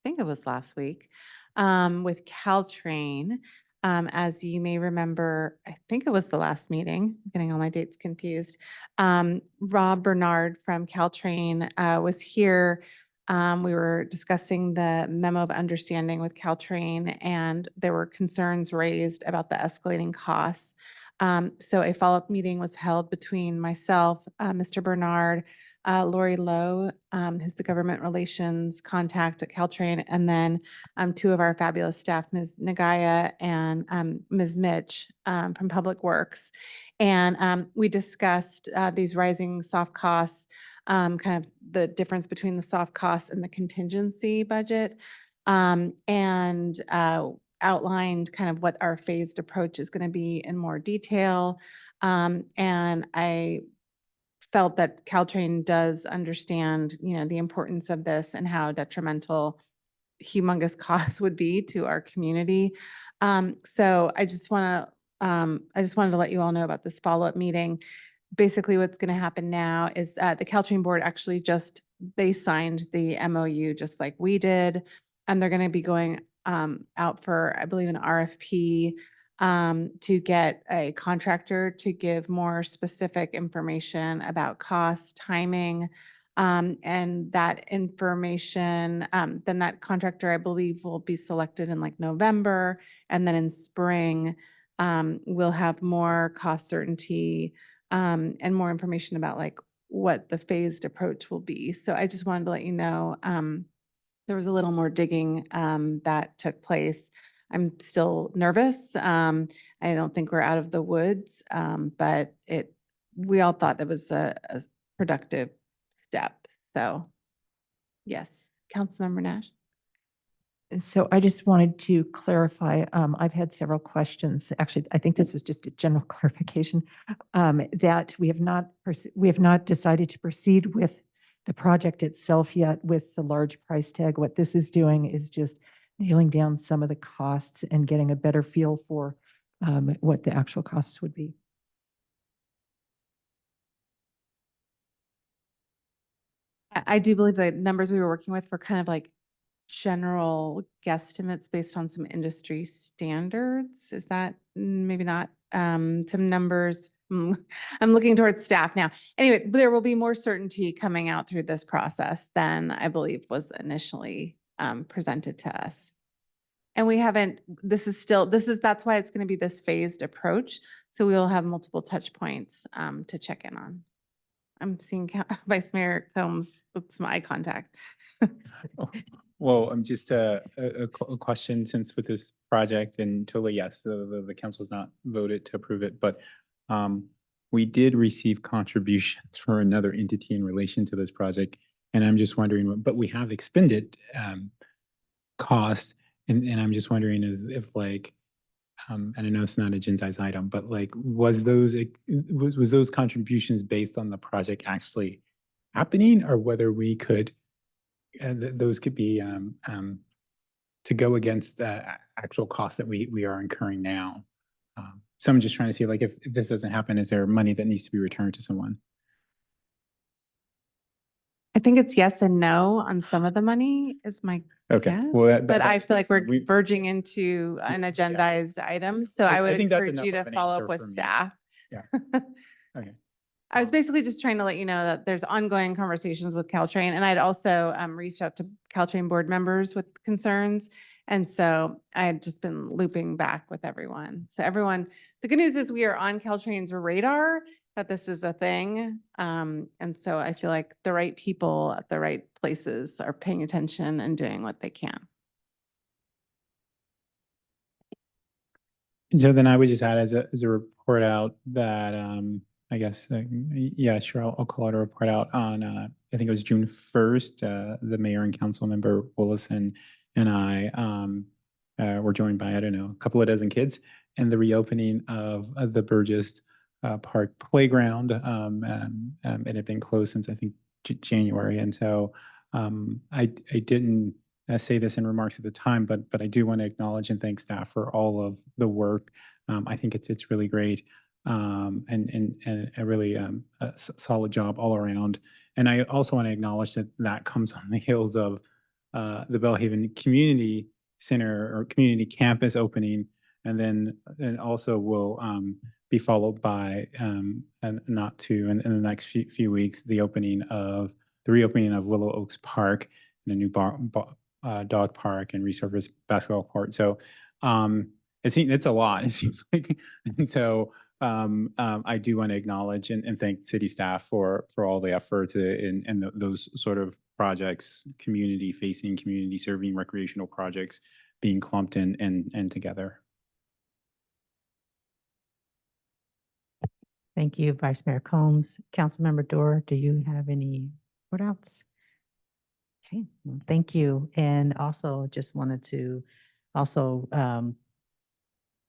I think it was last week, with Caltrain. As you may remember, I think it was the last meeting, I'm getting all my dates confused. Rob Bernard from Caltrain was here. We were discussing the memo of understanding with Caltrain, and there were concerns raised about the escalating costs. So a follow-up meeting was held between myself, Mr. Bernard, Lori Lowe, who's the government relations contact at Caltrain, and then two of our fabulous staff, Ms. Nagaya and Ms. Mitch from Public Works. And we discussed these rising soft costs, kind of the difference between the soft costs and the contingency budget, and outlined kind of what our phased approach is going to be in more detail. And I felt that Caltrain does understand, the importance of this and how detrimental humongous costs would be to our community. So I just wanted to let you all know about this follow-up meeting. Basically, what's going to happen now is the Caltrain board actually they signed the MOU just like we did, and they're going to be going out for, I believe, an RFP to get a contractor to give more specific information about cost, timing, and that information, then that contractor, I believe, will be selected in like November, and then in spring, we'll have more cost certainty and more information about like what the phased approach will be. So I just wanted to let you know, there was a little more digging that took place. I'm still nervous. I don't think we're out of the woods, but we all thought that was a productive step. So yes, Councilmember Nash. So I just wanted to clarify, I've had several questions. Actually, I think this is just a general clarification, that we have not decided to proceed with the project itself yet with the large price tag. What this is doing is just nailing down some of the costs and getting a better feel for what the actual costs would be. I do believe the numbers we were working with were kind of like general guesstimates based on some industry standards. Is that maybe not some numbers? I'm looking towards staff now. Anyway, there will be more certainty coming out through this process than I believe was initially presented to us. And we haven't, that's why it's going to be this phased approach. So we will have multiple touch points to check in on. I'm seeing Vice Mayor Combs with some eye contact. Well, just a question, since with this project, and totally, yes, the council's not voted to approve it, but we did receive contributions for another entity in relation to this project. And I'm just wondering, but we have expended costs, and I'm just wondering if like, and I know it's not an agendized item, but like, was those contributions based on the project actually happening, or whether we could, those could be to go against the actual cost that we are incurring now. So I'm just trying to see, like, if this doesn't happen, is there money that needs to be returned to someone? I think it's yes and no on some of the money is my Okay. guess. Well, But I feel like we're verging into an agendized item. So I would think that's encourage you enough to of an follow answer up with for me. staff. Yeah. Okay. I was basically just trying to let you know that there's ongoing conversations with Caltrain, and I'd also reached out to Caltrain board members with concerns. And so I had just been looping back with everyone. So everyone, the good news is we are on Caltrain's radar that this is a thing. And so I feel like the right people at the right places are paying attention and doing what they can. So then I would just add as a report out that I guess yeah, sure, I'll call it a report out on I think it was June 1st. The mayor and council member Willison and I were joined by, I don't know, a couple of dozen kids, and the reopening of the Burgess Park playground. It had been closed since I think January, and so I didn't say this in remarks at the time, but I do want to acknowledge and thank staff for all of the work. I think it's really great, and a really solid job all around. And I also want to acknowledge that comes on the heels of the Belhaven Community Center or Community Campus opening, and then also will be followed by and not too in the next few weeks the reopening of Willow Oaks Park and a new dog park and resurfaced basketball court. So it's a lot, it seems like. And so I do want to acknowledge and thank city staff for all the effort in those sort of projects, community facing, community serving recreational projects being clumped in and together. Thank you, Vice Mayor Combs. Councilmember Dorr, do you have any report outs? Okay, well, thank you. And also just wanted to I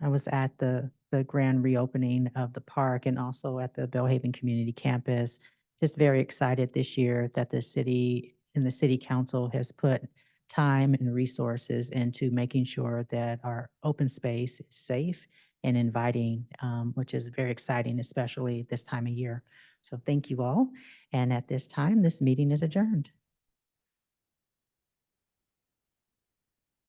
was at the grand reopening of the park and also at the Belhaven Community Campus. Just very excited this year that the city and the city council has put time and resources into making sure that our open space is safe and inviting, which is very exciting, especially this time of year. So thank you all. And at this time, this meeting is adjourned.